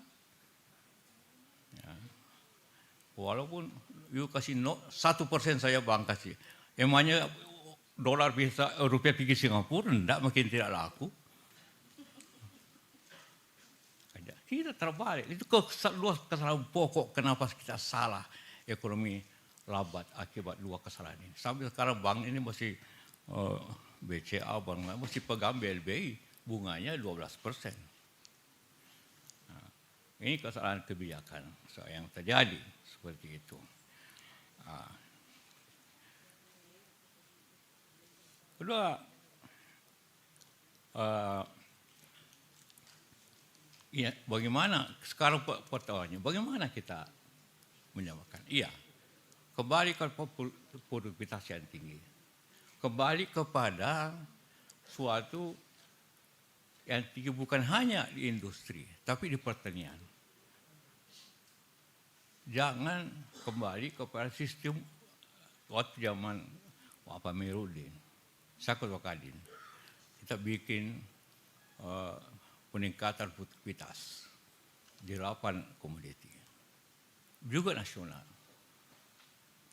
Ya. Walaupun you kasih 1% saya bank kasih. Emangnya dolar bisa rupiah pergi Singapura? Tidak, makin tidak laku. Tidak terbalik. Itu kesalahan pokok kenapa kita salah ekonomi lambat akibat dua kesalahan ini. Sampai sekarang bank ini masih BCA, bank lain masih pegang BLBI, bunganya 12%. Nah, ini kesalahan kebijakan yang terjadi seperti itu. Kedua, ya, bagaimana sekarang pertanyaannya, bagaimana kita menyamakan? Iya. Kembali ke produktivitas yang tinggi. Kembali kepada suatu yang tinggi bukan hanya di industri, tapi di pertanian. Jangan kembali kepada sistem waktu zaman Pak Amiruddin, Sakut Wakadin. Kita bikin peningkatan produktivitas di 8 komoditi. Juga nasional.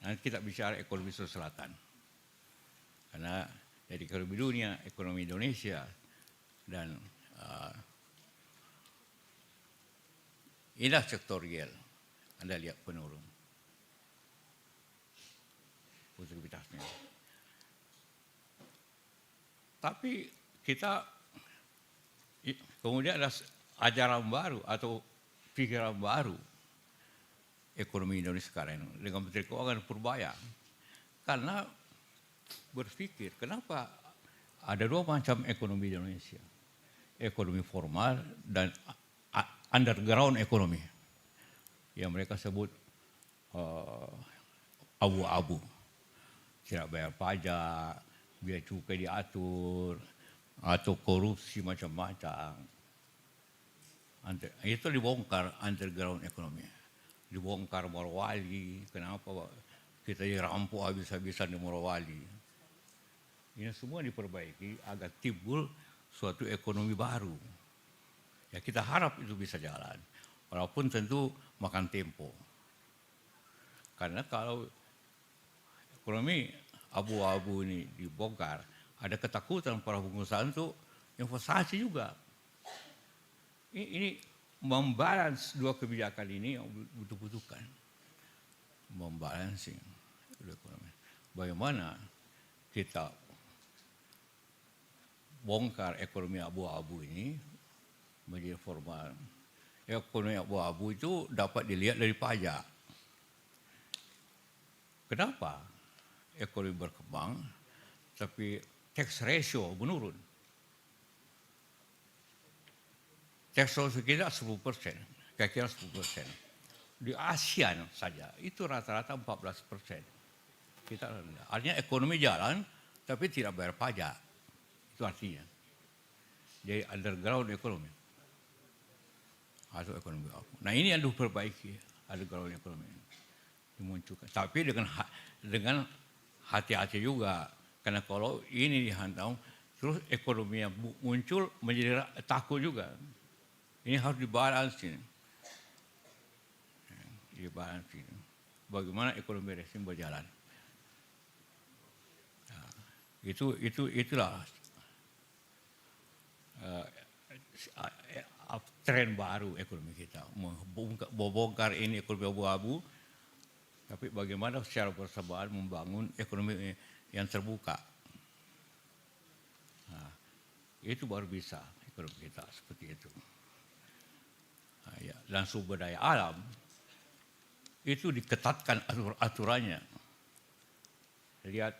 Nanti kita bicara ekonomi Sulawesi Selatan. Karena dari ekonomi dunia, ekonomi Indonesia, dan inilah sektorial. Anda lihat penurun produktivitasnya. Tapi kita kemudian ada ajaran baru atau pikiran baru ekonomi Indonesia sekarang dengan Menteri Keuangan Purbaya. Karena berpikir kenapa ada 2 macam ekonomi di Indonesia. Ekonomi formal dan underground ekonomi. Yang mereka sebut abu-abu. Tidak bayar pajak, biaya cukai diatur, atau korupsi macam-macam. Itu dibongkar underground ekonomi. Dibongkar Morowali, kenapa kita dirampok habis-habisan di Morowali. Ini semua diperbaiki agar timbul suatu ekonomi baru. Ya kita harap itu bisa jalan. Walaupun tentu makan tempo. Karena kalau ekonomi abu-abu ini dibongkar, ada ketakutan para pengusaha untuk investasi juga. Ini membalance 2 kebijakan ini yang butuh-butuhkan. Membalancing ekonomi. Bagaimana kita bongkar ekonomi abu-abu ini menjadi formal. Ekonomi abu-abu itu dapat dilihat dari pajak. Kenapa ekonomi berkembang tapi tax ratio menurun? Tax ratio kita 10%, kira-kira 10%. Di ASEAN saja itu rata-rata 14%. Kita rendah. Artinya ekonomi jalan tapi tidak bayar pajak. Itu artinya. Jadi underground ekonomi. Atau ekonomi apa. Nah ini yang diperbaiki, underground ekonomi. Dimunculkan. Tapi dengan hati-hati juga. Karena kalau ini dihantam, terus ekonomi yang muncul menjadi takut juga. Ini harus dibalansin. Dibalansin. Bagaimana ekonomi resim berjalan. Nah, itulah tren baru ekonomi kita. Membongkar ini ekonomi abu-abu, tapi bagaimana secara bersamaan membangun ekonomi yang terbuka. Nah, itu baru bisa ekonomi kita seperti itu. Nah, ya. Dan sumber daya alam itu diketatkan aturannya. Lihat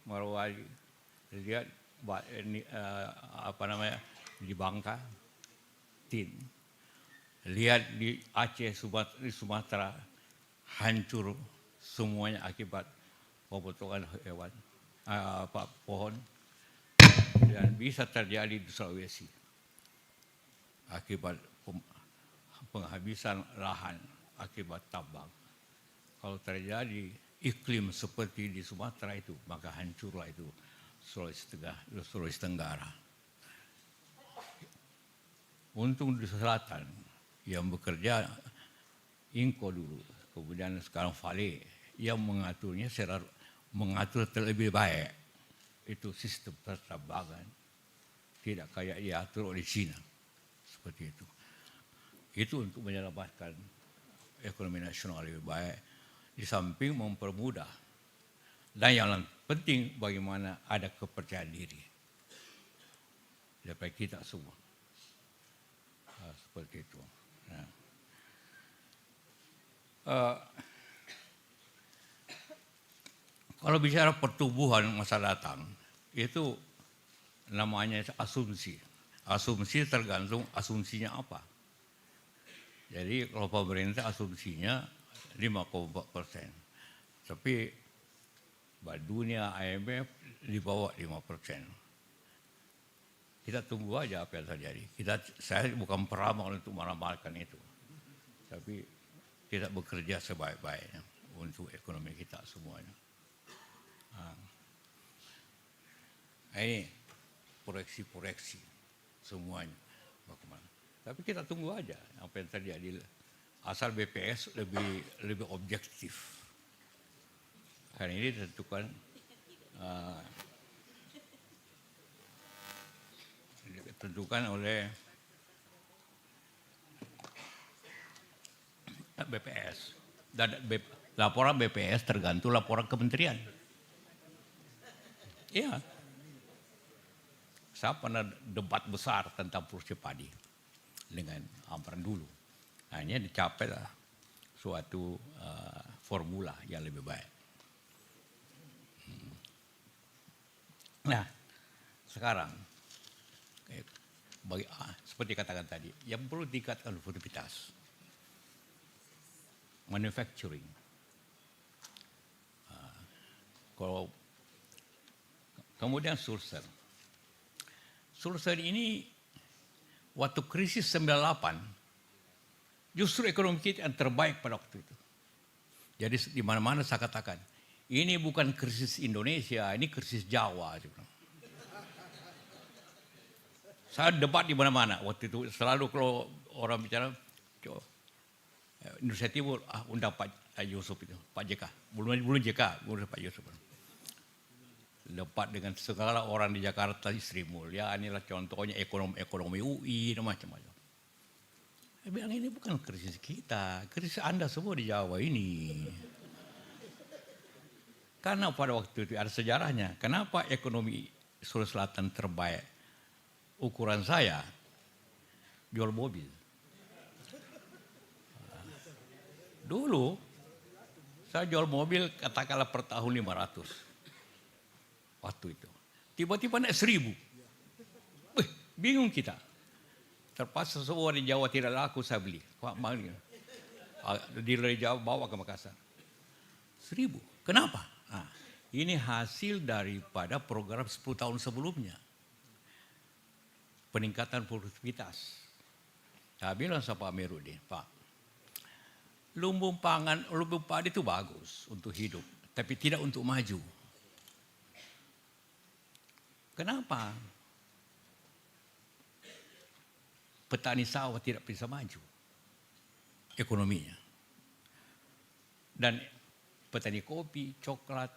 Morowali, lihat di Bangka, lihat di Aceh, di Sumatera, hancur semuanya akibat pemotongan hewan, pohon, dan bisa terjadi di Sulawesi akibat penghabisan lahan akibat tambang. Kalau terjadi iklim seperti di Sumatera itu, maka hancurlah itu Sulawesi Tenggara. Untung di selatan yang bekerja Inko dulu, kemudian sekarang Vale yang mengaturnya mengatur terlebih baik. Itu sistem pertambangan, tidak kayak diatur oleh Cina seperti itu. Itu untuk menyelamatkan ekonomi nasional lebih baik, di samping mempermudah. Dan yang penting bagaimana ada kepercayaan diri daripada kita semua. Seperti itu. Nah. Kalau bicara pertumbuhan masa datang, itu namanya asumsi. Asumsi tergantung asumsinya apa. Jadi kalau pemerintah asumsinya 5,4%. Tapi Bank Dunia, IMF di bawah 5%. Kita tunggu aja apa yang terjadi. Saya bukan peramal untuk meramalkan itu. Tapi kita bekerja sebaik-baiknya untuk ekonomi kita semuanya. Ini proyeksi semuanya. Bagaimana. Tapi kita tunggu aja apa yang terjadi. Asal BPS lebih objektif. Karena ini ditentukan oleh BPS. Dan laporan BPS tergantung laporan kementerian. Iya. Saya pernah debat besar tentang produksi padi dengan Amran dulu. Hanya dicapai suatu formula yang lebih baik. Nah, sekarang seperti katakan tadi, yang perlu ditingkatkan produktivitas, manufacturing. Kemudian Sulsel ini waktu krisis 98 justru ekonomi kita yang terbaik pada waktu itu. Jadi di mana-mana saya katakan, ini bukan krisis Indonesia, ini krisis Jawa. Saya debat di mana-mana waktu itu. Selalu kalau orang bicara Indonesia Timur, undang Pak Yusuf itu, Pak JK. Belum JK, belum Pak Yusuf. Debat dengan segala orang di Jakarta, Sri Mulyani, inilah contohnya ekonomi UI, dan macam-macam. Saya bilang ini bukan krisis kita, krisis Anda semua di Jawa ini. Karena pada waktu itu ada sejarahnya. Kenapa ekonomi Sulawesi Selatan terbaik? Ukuran saya, jual mobil. Dulu, saya jual mobil katakanlah per tahun 500. Waktu itu. Tiba-tiba naik 1000. Bingung kita. Terpaksa semua di Jawa tidak laku saya beli. Di Jawa bawa ke Makassar. 1000. Kenapa? Ini hasil daripada program 10 tahun sebelumnya. Peningkatan produktivitas. Saya bilang sama Pak Amiruddin, Pak, lumbung padi itu bagus untuk hidup, tapi tidak untuk maju. Kenapa? Petani sawah tidak bisa maju ekonominya. Dan petani kopi, coklat,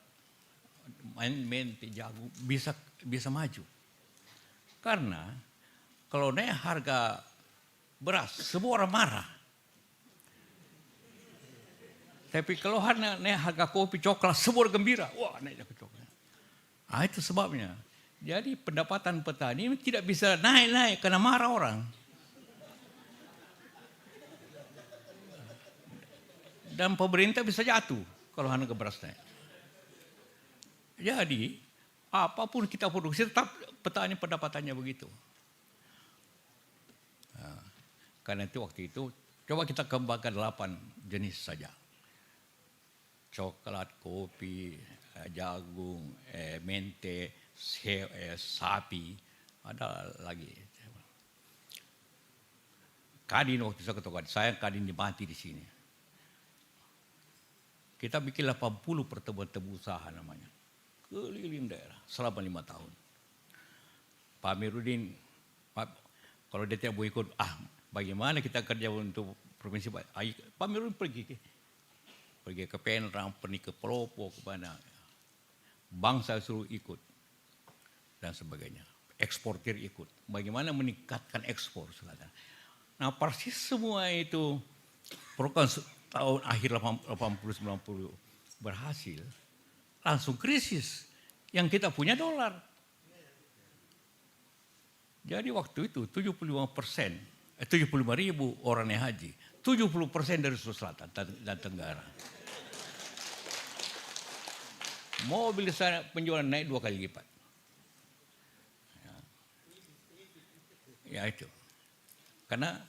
mente, jagung bisa maju. Karena kalau naik harga beras, semua orang marah. Tapi kalau naik harga kopi, coklat, semua orang gembira. Wah, naik harga coklat. Itu sebabnya. Jadi pendapatan petani tidak bisa naik karena marah orang. Dan pemerintah bisa jatuh kalau harga beras naik. Jadi apapun kita produksi tetap petani pendapatannya begitu. Karena itu waktu itu coba kita kembangkan 8 jenis saja. Coklat, kopi, jagung, mente, sapi, ada lagi. Kadin waktu saya ketua saya kadin dimati di sini. Kita bikin 80 pertemuan usaha namanya. Keliling daerah selama 5 tahun. Pak Amiruddin, kalau dia tidak mau ikut, bagaimana kita kerja untuk provinsi? Pak Amiruddin pergi ke Penrang, pergi ke Pelopo, ke mana. Bank saya suruh ikut dan sebagainya. Eksportir ikut. Bagaimana meningkatkan ekspor sekarang. Nah persis semua itu program tahun akhir 80-90 berhasil. Langsung krisis. Yang kita punya dolar. Jadi waktu itu 75% 75.000 orang yang haji. 70% dari Sulawesi Selatan dan Tenggara. Mobil saya penjualan naik 2 kali lipat. Ya itu. Karena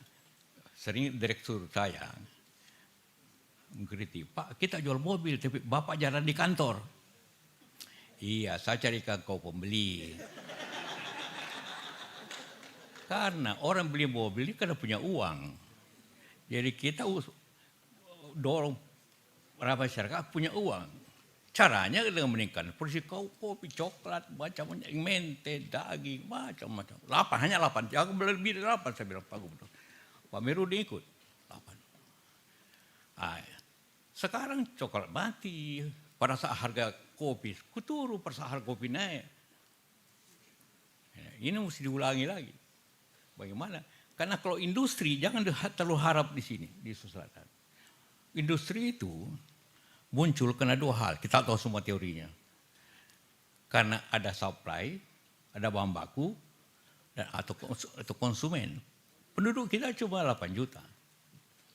sering direktur saya mengkritik, Pak kita jual mobil tapi Bapak jalan di kantor. Iya, saya carikan kau pembeli. Karena orang beli mobil ini karena punya uang. Jadi kita dorong masyarakat punya uang. Caranya dengan meningkatkan porsi kopi, coklat, macam-macam, mente, daging, macam-macam. 8, hanya 8. Jangan lebih dari 8, saya bilang Pak Gubernur. Pak Merudi ikut, 8. Sekarang coklat mati. Pada saat harga kopi turun, pada saat harga kopi naik. Ini mesti diulangi lagi. Bagaimana? Karena kalau industri, jangan terlalu harap di sini, di Sulawesi Selatan. Industri itu muncul karena 2 hal. Kita tahu semua teorinya. Karena ada supply, ada bahan baku, atau konsumen. Penduduk kita cuma 8 juta.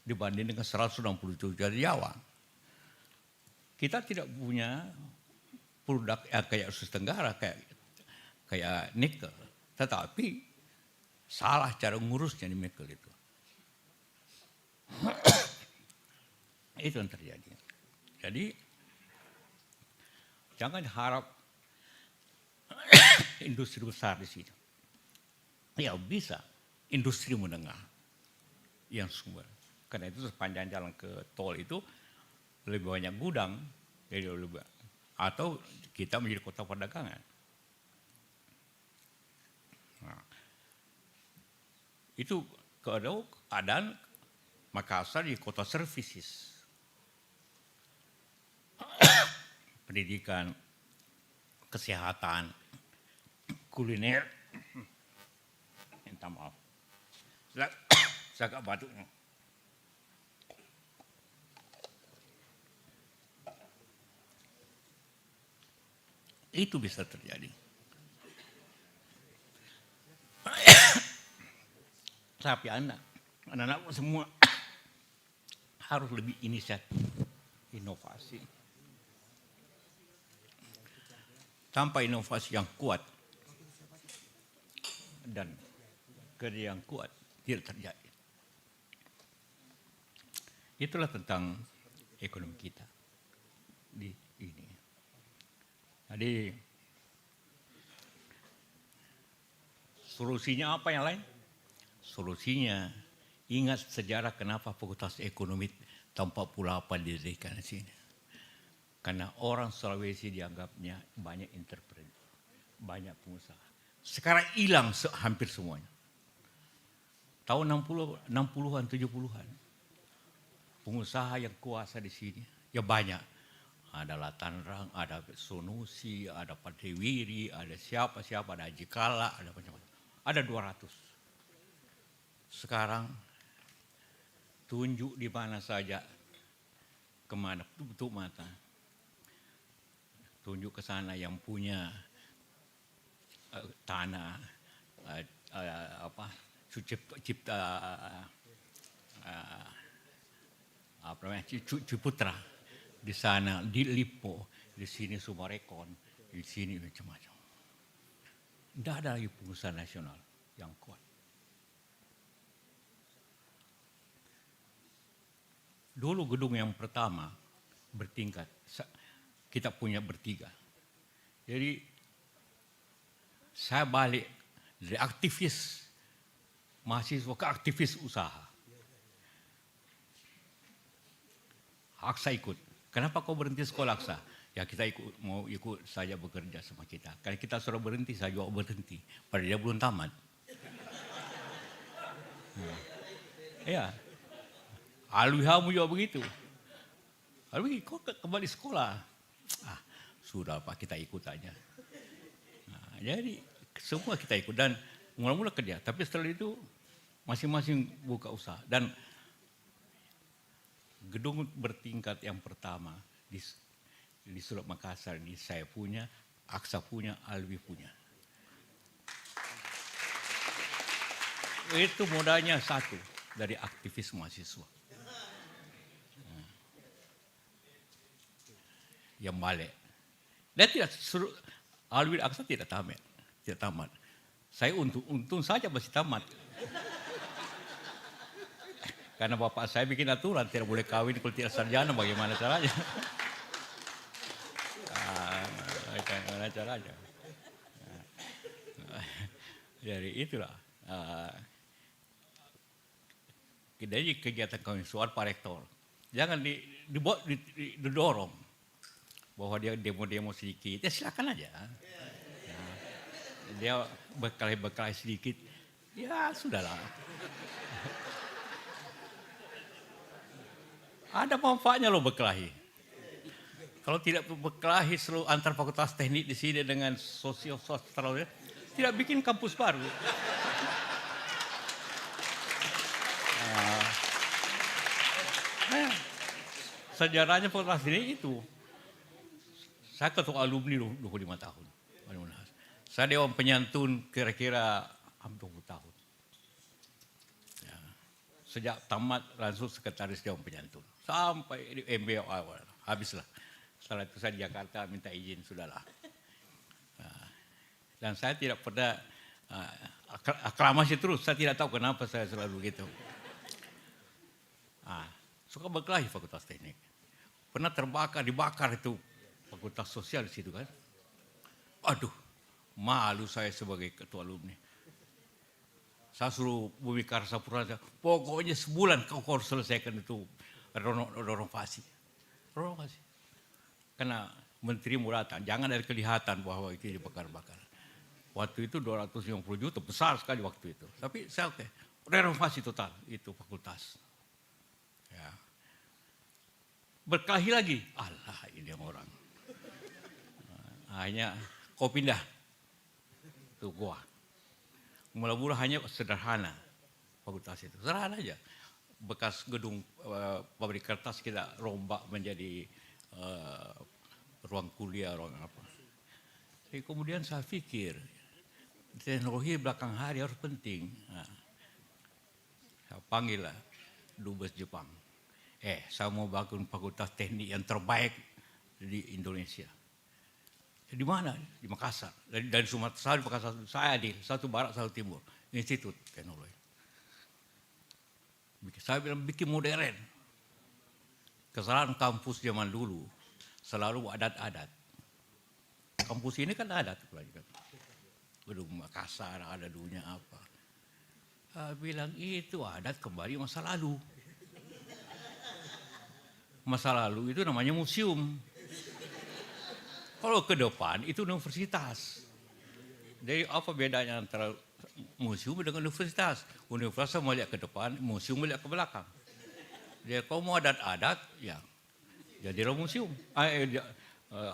Dibanding dengan 160 juta di Jawa. Kita tidak punya produk kayak Sulawesi Tenggara, kayak nikel. Tetapi salah cara ngurusnya di nikel itu. Itu yang terjadi. Jadi jangan harap industri besar di sini. Ya bisa, industri menengah yang sumber. Karena itu sepanjang jalan ke tol itu lebih banyak gudang, jadi lebih, atau kita menjadi kota perdagangan. Nah, itu keadaan Makassar di kota services. Pendidikan, kesehatan, kuliner. Minta maaf. Saya agak batuk. Itu bisa terjadi. Tapi anak-anak semua harus lebih inisiatif, inovasi. Tanpa inovasi yang kuat dan kerja yang kuat tidak terjadi. Itulah tentang ekonomi kita di ini. Jadi solusinya apa yang lain? Solusinya ingat sejarah kenapa Fakultas Ekonomi Tanpa Pulau apa didirikan di sini. Karena orang Sulawesi dianggapnya banyak entrepreneur, banyak pengusaha. Sekarang hilang hampir semuanya. Tahun 60-an, 70-an. Pengusaha yang kuasa di sini, ya banyak. Ada Latanrang, ada Sonusi, ada Padewiri, ada siapa-siapa, ada Ajikala, ada macam-macam. Ada 200. Sekarang tunjuk di mana saja, kemana, tutup mata. Tunjuk ke sana yang punya tanah, Ciputra. Di sana, di Lipo, di sini Sumarekon, di sini macam-macam. Tidak ada lagi pengusaha nasional yang kuat. Dulu gedung yang pertama bertingkat, kita punya bertiga. Jadi saya balik dari aktivis mahasiswa ke aktivis usaha. Aksa ikut. Kenapa kau berhenti sekolah Aksa? Ya kita mau ikut saja bekerja sama kita. Karena kita sudah berhenti, saya juga berhenti. Padahal dia belum tamat. Ya, Alwi kamu juga begitu. Alwi kok kembali sekolah? Sudah Pak, kita ikut aja. Nah, jadi semua kita ikut dan mula-mula kerja. Tapi setelah itu masing-masing buka usaha. Dan gedung bertingkat yang pertama di Sulawesi Makassar ini saya punya, Aksa punya, Alwi punya. Itu modalnya satu dari aktivis mahasiswa. Yang balik. Dan tidak Alwi Aksa tidak tamat. Saya untung saja masih tamat. Karena bapak saya bikin aturan tidak boleh kawin kalau tidak sarjana, bagaimana caranya? Bagaimana caranya? Jadi itulah. Uh, Jadi kegiatan kemahasiswaan Pak Rektor. Jangan didorong bahwa dia demo-demo sedikit. Ya silakan aja. Ya, dia berkelahi sedikit. Ya sudahlah. Ada manfaatnya loh berkelahi. Kalau tidak berkelahi selalu antar fakultas teknik di sini dengan sosio-sosial, tidak bikin kampus baru. Sejarahnya fakultas ini itu. Saya ketua alumni 25 tahun. Saya dewan penyantun kira-kira hampir 20 tahun. Ya. Sejak tamat langsung sekretaris dewan penyantun. Sampai di MBA awal. Habislah. Setelah itu saya di Jakarta minta izin, sudahlah. Dan saya tidak pernah aklamasi terus. Saya tidak tahu kenapa saya selalu begitu. Suka berkelahi fakultas teknik. Pernah dibakar itu fakultas sosial di situ kan. Aduh, malu saya sebagai ketua alumni. Saya suruh Bumi Karsapura, pokoknya sebulan kau harus selesaikan itu renovasi. Karena menteri mau datang, jangan ada kelihatan bahwa itu dibakar-bakar. Waktu itu 250 juta, besar sekali waktu itu. Tapi saya renovasi total itu fakultas. Ya. Berkelahi lagi, Allah ini orang. Akhirnya kau pindah tuh gua. Mula-mula hanya sederhana fakultas itu, sederhana aja. Bekas gedung pabrik kertas kita rombak menjadi ruang kuliah, ruang apa. Jadi kemudian saya pikir teknologi belakang hari harus penting. Saya panggil lah Dubes Jepang. Saya mau bangun fakultas teknik yang terbaik di Indonesia. Di mana? Di Makassar. Dari Sumatera, Makassar, saya adil. Satu barat, satu timur. Institut Teknologi. Saya bilang bikin modern. Kesalahan kampus zaman dulu selalu adat-adat. Kampus ini kan adat. Gedung Makassar, ada dulunya apa. Saya bilang itu adat kembali masa lalu. Masa lalu itu namanya museum. Kalau ke depan itu universitas. Jadi apa bedanya antara museum dengan universitas? Universitas melihat ke depan, museum melihat ke belakang. Jadi kalau mau adat-adat, ya jadilah museum.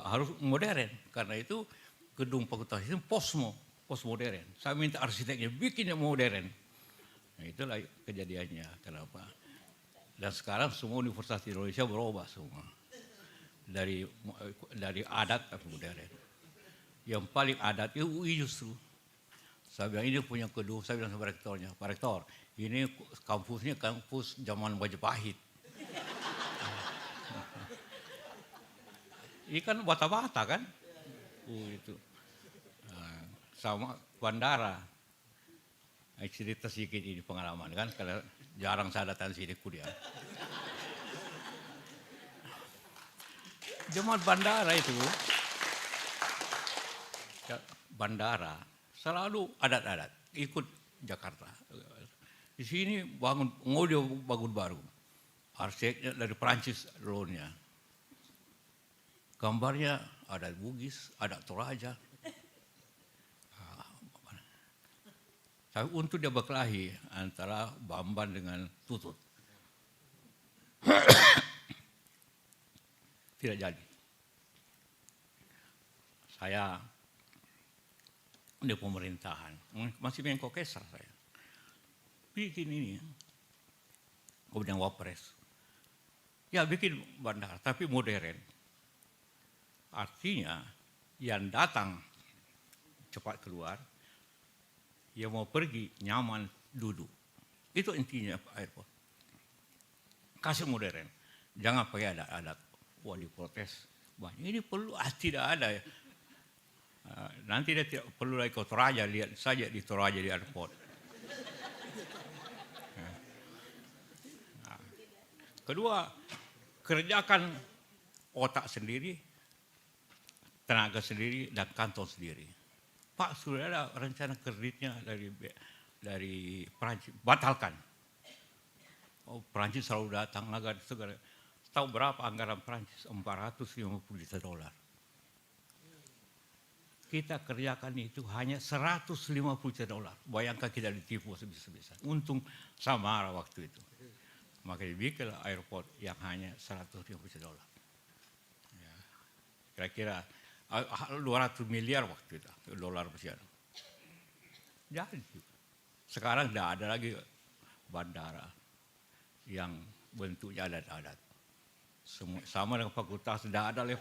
Harus modern. Karena itu gedung fakultas itu postmodern. Saya minta arsiteknya bikin yang modern. Nah, itulah kejadiannya. Kenapa? Dan sekarang semua universitas di Indonesia berubah semua. Dari adat ke modern. Yang paling adat itu UI justru. Saya bilang ini punya kedua, saya bilang sama rektornya, Pak Rektor, ini kampusnya kampus zaman Majapahit. Ini kan bata-bata kan? Itu. Sama bandara. Cerita sedikit ini pengalaman kan, karena jarang saya datang sini kuliah. Zaman bandara itu, bandara selalu adat-adat, ikut Jakarta. Di sini bangun baru, arsiteknya dari Perancis dulunya. Gambarnya ada Bugis, ada Toraja. Tapi untuk dia berkelahi antara Bamban dengan Tutut. Tidak jadi. Saya di pemerintahan, masih Menko Kesar saya. Bikin ini, kemudian Wapres. Ya bikin bandara, tapi modern. Artinya yang datang cepat keluar, yang mau pergi nyaman duduk. Itu intinya airport. Kasih modern, jangan pakai adat-adat. Wah diprotes, ini perlu, tidak ada ya. Nanti dia tidak perlu lagi ke Toraja, lihat saja di Toraja di airport. Kedua, kerjakan otak sendiri, tenaga sendiri, dan kantong sendiri. Pak, sudah ada rencana kreditnya dari Perancis, batalkan. Oh, Perancis selalu datang agar segala. Tahu berapa anggaran Perancis? 450 juta dolar. Kita kerjakan itu hanya 150 juta dolar. Bayangkan kita ditipu sebisa-bisa. Untung Samara waktu itu. Maka dibikinlah airport yang hanya 150 juta dolar. Ya. Kira-kira 200 miliar waktu itu, dolar Mesir. Jadi, sekarang tidak ada lagi bandara yang bentuknya adat-adat. Sama dengan fakultas, tidak ada lagi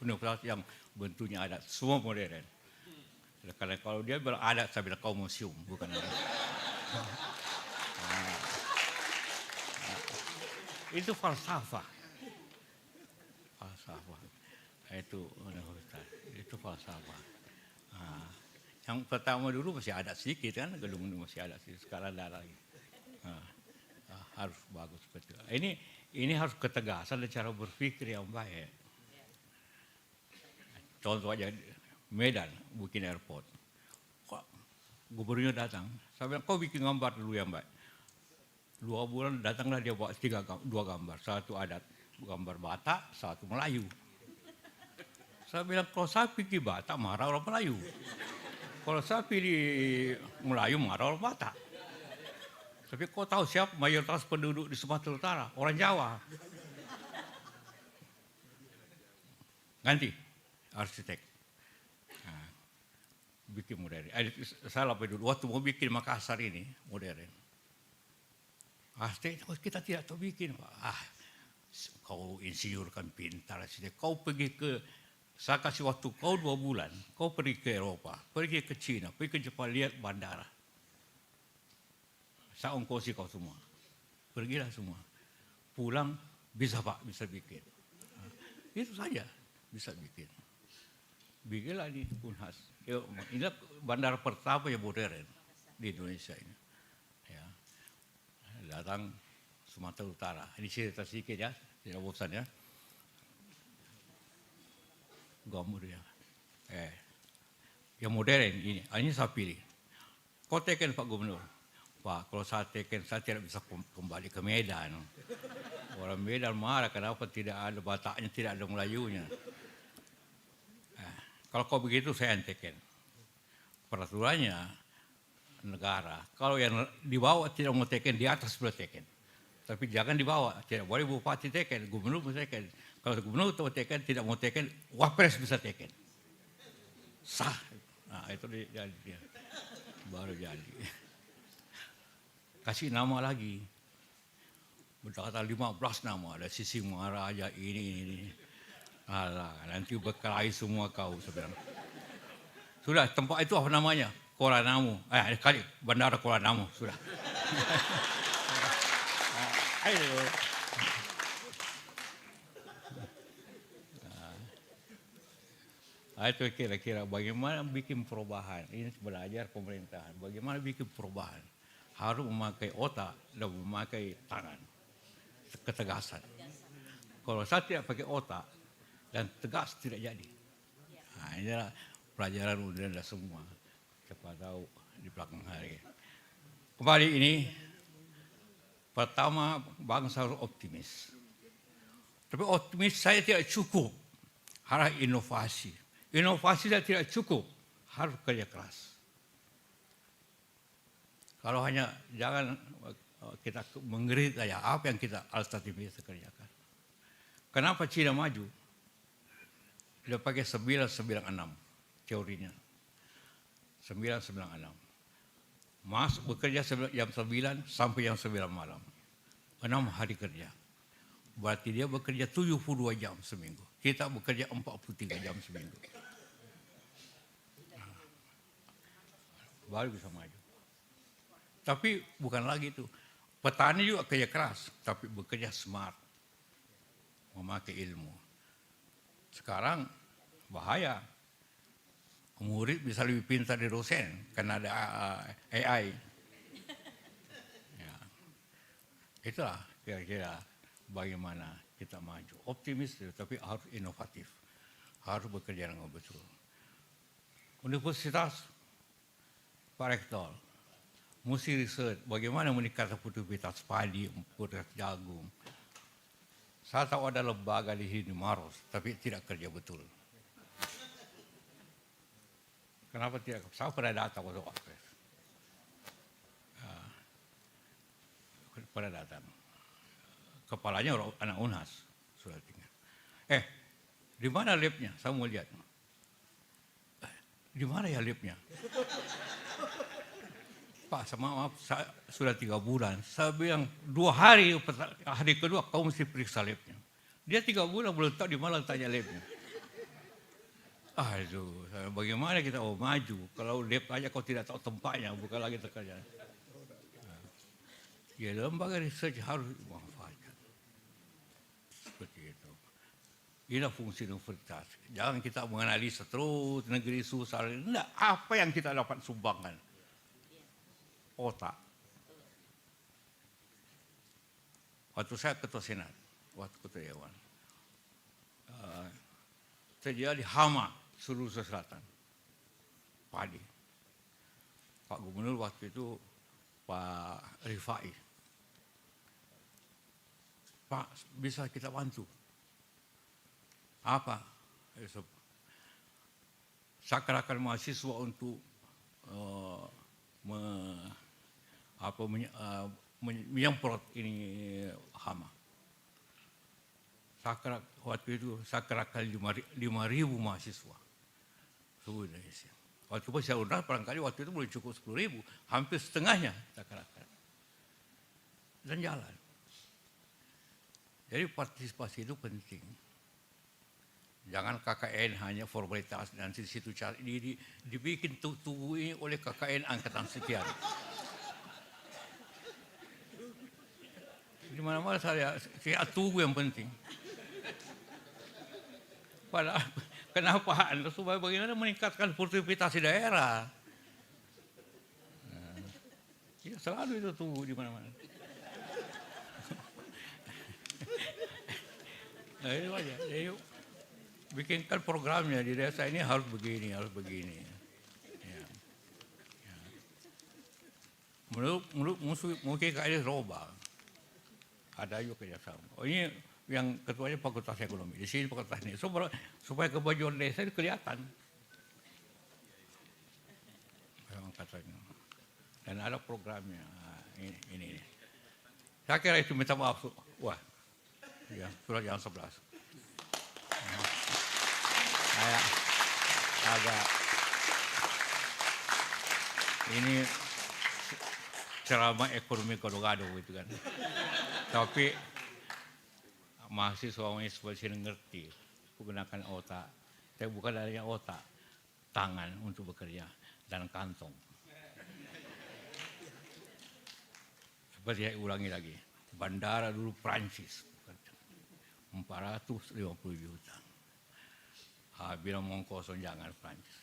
universitas yang bentuknya adat, semua modern. Karena kalau dia beradat, saya bilang kau museum, bukan adat. Itu falsafah. Itu falsafah. Yang pertama dulu masih ada sedikit kan, gedung ini masih ada sedikit, sekarang tidak lagi. Harus bagus seperti itu. Ini harus ketegasan dan cara berpikir yang baik. Contoh aja Medan bikin airport. Kok gubernurnya datang, saya bilang kau bikin gambar dulu yang baik. 2 bulan datanglah dia bawa 2 gambar, satu adat gambar Batak, satu Melayu. Saya bilang kalau saya pergi Batak marah orang Melayu, kalau saya pilih Melayu marah orang Batak. Tapi kau tahu siapa mayoritas penduduk di Sumatera Utara? Orang Jawa. Ganti arsitek. Bikin modern. Saya lapor dulu, waktu mau bikin Makassar ini modern. Arsitek kita tidak tahu bikin, Pak. Kau insinyur kan pintar arsitek. Kau pergi saya kasih waktu kau 2 bulan. Kau pergi ke Eropa, pergi ke Cina, pergi ke Jepang, lihat bandara. Saya ongkosi kau semua. Pergilah semua. Pulang, bisa Pak, bisa bikin. Itu saja, bisa bikin. Bikinlah ini Unhas. Ini bandara pertama yang modern di Indonesia ini. Ya. Datang Sumatera Utara. Ini cerita sedikit ya, tidak bosan ya. Gambar ya. Yang modern ini saya pilih. Kau teken Pak Gubernur. Pak, kalau saya teken, saya tidak bisa kembali ke Medan. Orang Medan marah, kenapa tidak ada Bataknya, tidak ada Melayunya. Kalau kau begitu, saya yang teken. Peraturannya negara, kalau yang di bawah tidak mau teken, di atas boleh teken. Tapi jangan di bawah, tidak boleh bupati teken, gubernur bisa teken. Kalau gubernur mau teken, tidak mau teken, wapres bisa teken. Sah. Nah, itu dia. Baru jadi. Kasih nama lagi. Berkata 15 nama. Ada Sisi Maharaja ini. Alah, nanti berkelahi semua kau sebenarnya. Sudah, tempat itu apa namanya? Kuala Namu. Kali Bandara Kuala Namu. Sudah. Ayo. Itu kira-kira bagaimana bikin perubahan. Ini belajar pemerintahan. Bagaimana bikin perubahan. Harus memakai otak dan memakai tangan. Ketegasan. Kalau saya tidak pakai otak dan tegas tidak jadi. Nah, inilah pelajaran udah semua. Siapa tahu di belakang hari. Kembali ini, pertama bangsa harus optimis. Tapi optimis saya tidak cukup. Harus inovasi. Inovasi saya tidak cukup. Harus kerja keras. Kalau hanya jangan kita mengerit saja apa yang kita alternatif bisa kerjakan. Kenapa Cina maju? Dia pakai 996 teorinya. 996. Masuk bekerja jam 9 sampai jam 9 malam. 6 hari kerja. Berarti dia bekerja 72 jam seminggu. Kita bekerja 43 jam seminggu. Baru bisa maju. Tapi bukan lagi itu. Petani juga kerja keras, tapi bekerja smart. Memakai ilmu. Sekarang bahaya. Murid bisa lebih pintar dari dosen karena ada AI. Ya. Itulah kira-kira bagaimana kita maju. Optimis tapi harus inovatif. Harus bekerja dengan betul. Universitas Pak Rektor, mesti research bagaimana meningkatkan produktivitas padi, produktivitas jagung. Saya tahu ada lembaga di sini Maros, tapi tidak kerja betul. Kenapa tidak? Saya pernah datang waktu Wakres. Pernah datang. Kepalanya anak UNHAS sudah tinggal. Di mana labnya? Saya mau lihat. Di mana ya labnya? Pak, maaf, saya sudah 3 bulan. Saya bilang 2 hari, hari kedua kau mesti periksa labnya. Dia 3 bulan belum tahu di mana tanya labnya. Aduh, bagaimana kita mau maju kalau lab aja kau tidak tahu tempatnya, bukan lagi terkerja. Ya, lembaga research harus dimanfaatkan. Seperti itu. Inilah fungsi universitas. Jangan kita menganalisa terus negeri susah. Tidak, apa yang kita dapat sumbangkan? Otak. Waktu saya ketua senat, waktu ketua dewan, terjadi hama seluruh selatan, padi. Pak Gubernur waktu itu Pak Rifai, Pak bisa kita bantu? Apa? Saya kerahkan mahasiswa untuk menyemprot ini hama. Waktu itu saya kerahkan 5.000 mahasiswa seluruh Indonesia. Waktu itu saya undang barangkali waktu itu belum cukup 10.000, hampir setengahnya saya kerahkan. Dan jalan. Jadi partisipasi itu penting. Jangan KKN hanya formalitas dan di situ cari dibikin tubuh ini oleh KKN angkatan sekian. Di mana-mana saya tunggu yang penting. Padahal kenapa? Supaya bagaimana meningkatkan produktivitas di daerah. Ya, selalu itu tunggu di mana-mana. Nah, itu aja. Jadi, bikinkan programnya di desa ini harus begini, harus begini. Ya. Ya. Menurut mungkin kali roba. Ada juga kerjasama. Oh, ini yang ketuanya Fakultas Ekonomi. Di sini Fakultas ini. Supaya kemajuan desa itu kelihatan. Memang katanya. Dan ada programnya. Ini. Saya kira itu minta maaf. Wah. Ya, surat yang 11. Saya agak ini ceramah ekonomi gado-gado gitu kan. Tapi mahasiswa ini seperti ngerti menggunakan otak. Tapi bukan adanya otak, tangan untuk bekerja dan kantong. Seperti saya ulangi lagi, bandara dulu Prancis 450 juta. Bilang mau kosong jangan Prancis.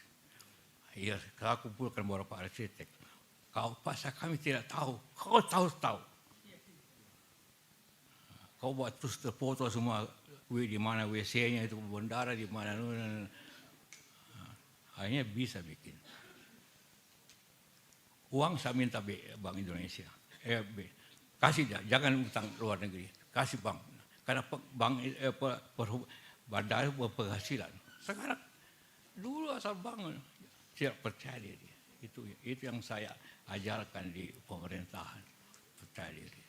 Iya, saya kumpulkan beberapa arsitek. Kau pasal kami tidak tahu, kau tahu. Kau buat terus terfoto semua, di mana WC-nya itu bandara di mana. Akhirnya bisa bikin. Uang saya minta Bank Indonesia. Kasih jangan utang luar negeri, kasih bank. Karena bank bandar berpenghasilan. Sekarang dulu asal bank tidak percaya diri. Itu yang saya ajarkan di pemerintahan, percaya diri.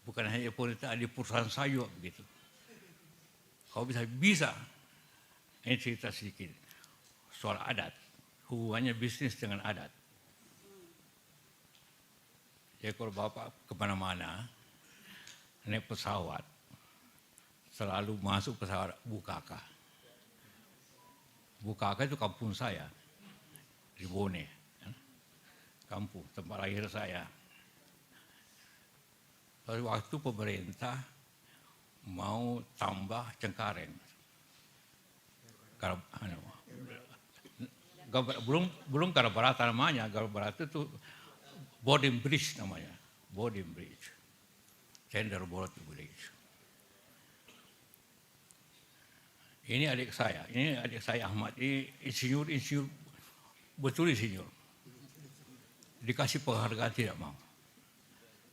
Bukan hanya pemerintahan, di perusahaan saya begitu. Kau bisa. Ini cerita sedikit soal adat, hubungannya bisnis dengan adat. Jadi kalau Bapak kemana-mana naik pesawat, selalu masuk pesawat Bukaka. Bukaka itu kampung saya, di Bone. Kampung, tempat lahir saya. Lalu waktu pemerintah mau tambah Cengkareng. Belum Garabarata namanya, Garabarata itu Boarding Bridge namanya, Boarding Bridge. Tender Board Bridge. Ini adik saya Ahmad, ini insinyur, betul insinyur. dikasih penghargaan tidak mau.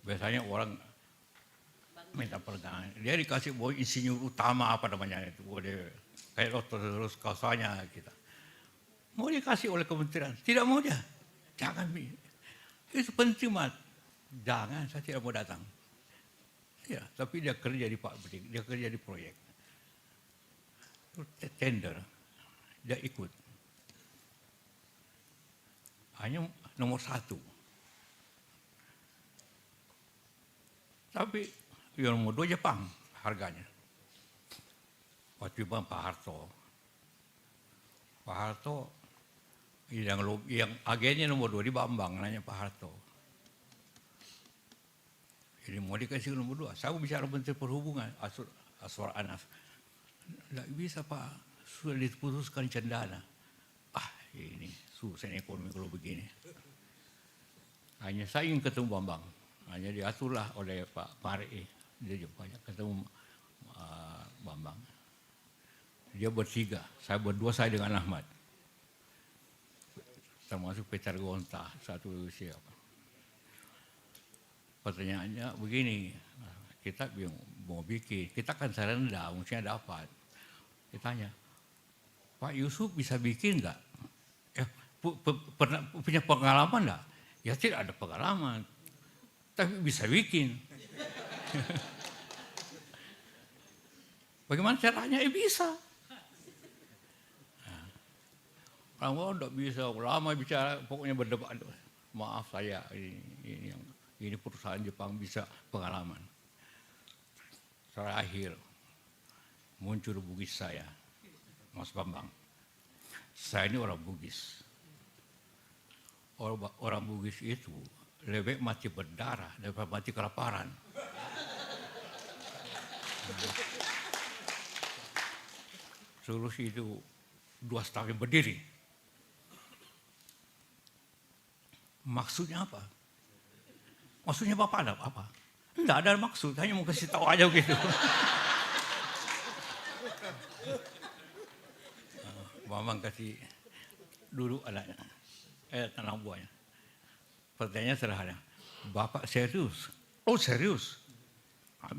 Biasanya orang minta penghargaan. Dia dikasih insinyur utama apa namanya itu. Dia kayak dokter terus kausanya kita. Mau dikasih oleh kementerian, tidak mau dia. Jangan, itu penting banget. Jangan, saya tidak mau datang. Ya, tapi dia kerja di pabrik, dia kerja di proyek. Tender, dia ikut. Hanya nomor 1. Tapi yang nomor 2 Jepang harganya. Waktu itu Pak Harto. Pak Harto yang agennya nomor 2 di Bambang, nanya Pak Harto. Ini mau dikasih nomor 2. Saya bicara Menteri Perhubungan, Aswar Anas. Tidak bisa Pak, sudah diputuskan cendana. Ini susah ekonomi kalau begini. Hanya saya ingin ketemu Bambang. Hanya diaturlah oleh Pak Mari. Dia juga banyak ketemu Bambang. Dia bertiga, saya berdua, saya dengan Ahmad. Termasuk Peter Gonta, satu siapa. Pertanyaannya begini, kita mau bikin, kita kan rendah, mestinya dapat. Kita tanya, Pak Yusuf bisa bikin nggak? Pernah punya pengalaman nggak? Ya tidak ada pengalaman, tapi bisa bikin. Bagaimana caranya? Bisa. Orang tidak bisa, lama bicara, pokoknya berdebat. Maaf saya, ini perusahaan Jepang bisa pengalaman. Terakhir, muncul Bugis saya, Mas Bambang. Saya ini orang Bugis. Orang Bugis itu lebih mati berdarah daripada mati kelaparan. Terus itu 2 tahun berdiri. Maksudnya apa? Maksudnya Bapak ada apa? Tidak ada maksud, hanya mau kasih tahu aja gitu. Bambang kasih duduk anaknya, anak buahnya. Pertanyaannya sederhana, Bapak serius? Oh serius?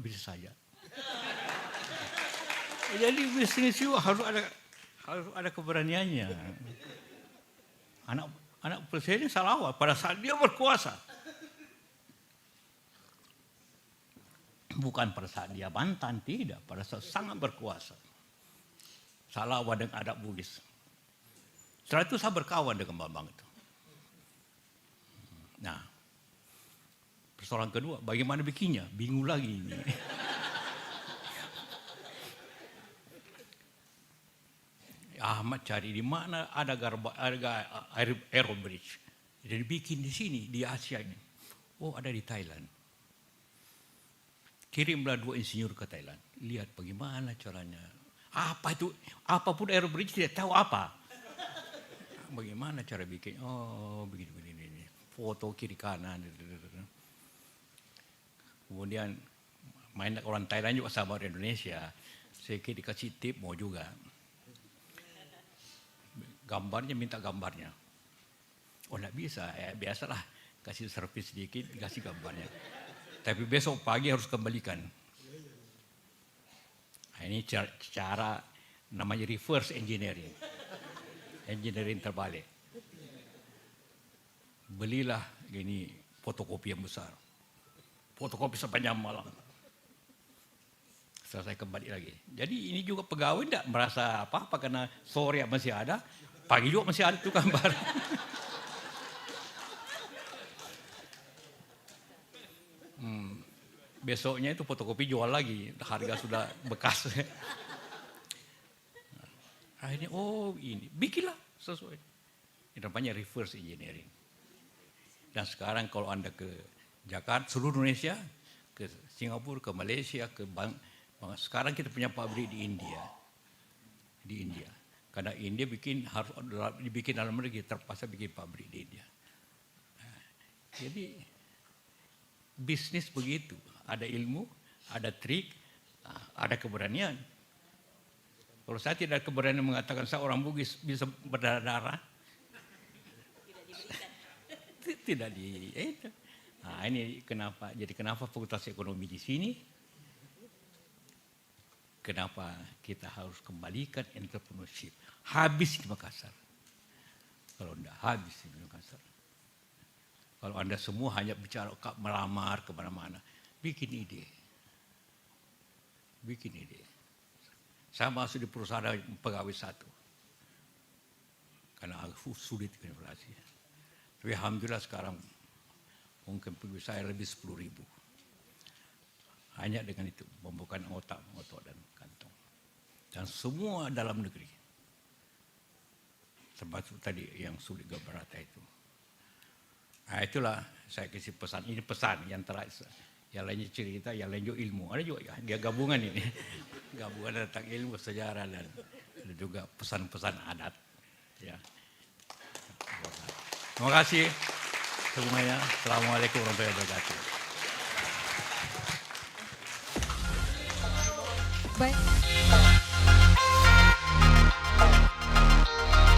Bisa saja. Jadi bisnis itu harus ada keberaniannya. Anak presiden Sarawak pada saat dia berkuasa. Bukan pada saat dia mantan, tidak. Pada saat sangat berkuasa. Sarawak dengan adat Bugis. Setelah itu saya berkawan dengan Bambang itu. Nah, persoalan kedua, bagaimana bikinnya? Bingung lagi ini. Ahmad cari di mana ada aerobridge. Jadi bikin di sini, di Asia ini. Oh, ada di Thailand. Kirimlah 2 insinyur ke Thailand. Lihat bagaimana caranya. Apa itu? Apapun aerobridge tidak tahu apa. Bagaimana cara bikin? Oh, begini. Foto kiri kanan. Kemudian main orang Thailand juga sama orang Indonesia. Saya dikasih tip mau juga. Gambarnya minta gambarnya. Oh enggak bisa, biasalah kasih servis sedikit, kasih gambarnya. Tapi besok pagi harus kembalikan. Nah, ini cara namanya reverse engineering. Engineering terbalik. Belilah gini fotokopi yang besar. Fotokopi sepanjang malam. Setelah saya kembali lagi. Jadi ini juga pegawai tidak merasa apa-apa karena sore masih ada. Pagi juga masih ada tuh gambar. Besoknya itu fotokopi jual lagi, harga sudah bekas. Akhirnya, ini, bikinlah sesuai. Ini namanya reverse engineering. Dan sekarang kalau Anda ke Jakarta, seluruh Indonesia, ke Singapura, ke Malaysia, sekarang kita punya pabrik di India. Di India. Karena India harus dibikin dalam negeri, terpaksa bikin pabrik di India. Jadi bisnis begitu, ada ilmu, ada trik, ada keberanian. Kalau saya tidak ada keberanian mengatakan saya orang Bugis bisa berdarah-darah, tidak di itu. Nah, ini kenapa? Jadi kenapa Fakultas Ekonomi di sini? Kenapa kita harus kembalikan entrepreneurship? Habis di Makassar. Kalau tidak habis di Makassar. Kalau Anda semua hanya bicara melamar kemana-mana, bikin ide. Bikin ide. Saya masuk di perusahaan pegawai satu. Karena sulit inflasi. Tapi alhamdulillah sekarang mungkin pegawai saya lebih 10.000. Hanya dengan itu membuka otak dan kantong. Dan semua dalam negeri. Termasuk tadi yang sulit Gabarata itu. Nah itulah saya kasih pesan. Ini pesan yang terakhir. Yang lainnya cerita, yang lain juga ilmu. Ada juga dia gabungan ini. Gabungan tentang ilmu, sejarah dan juga pesan-pesan adat. Ya. Terima kasih semuanya. Assalamualaikum warahmatullahi wabarakatuh. Baik.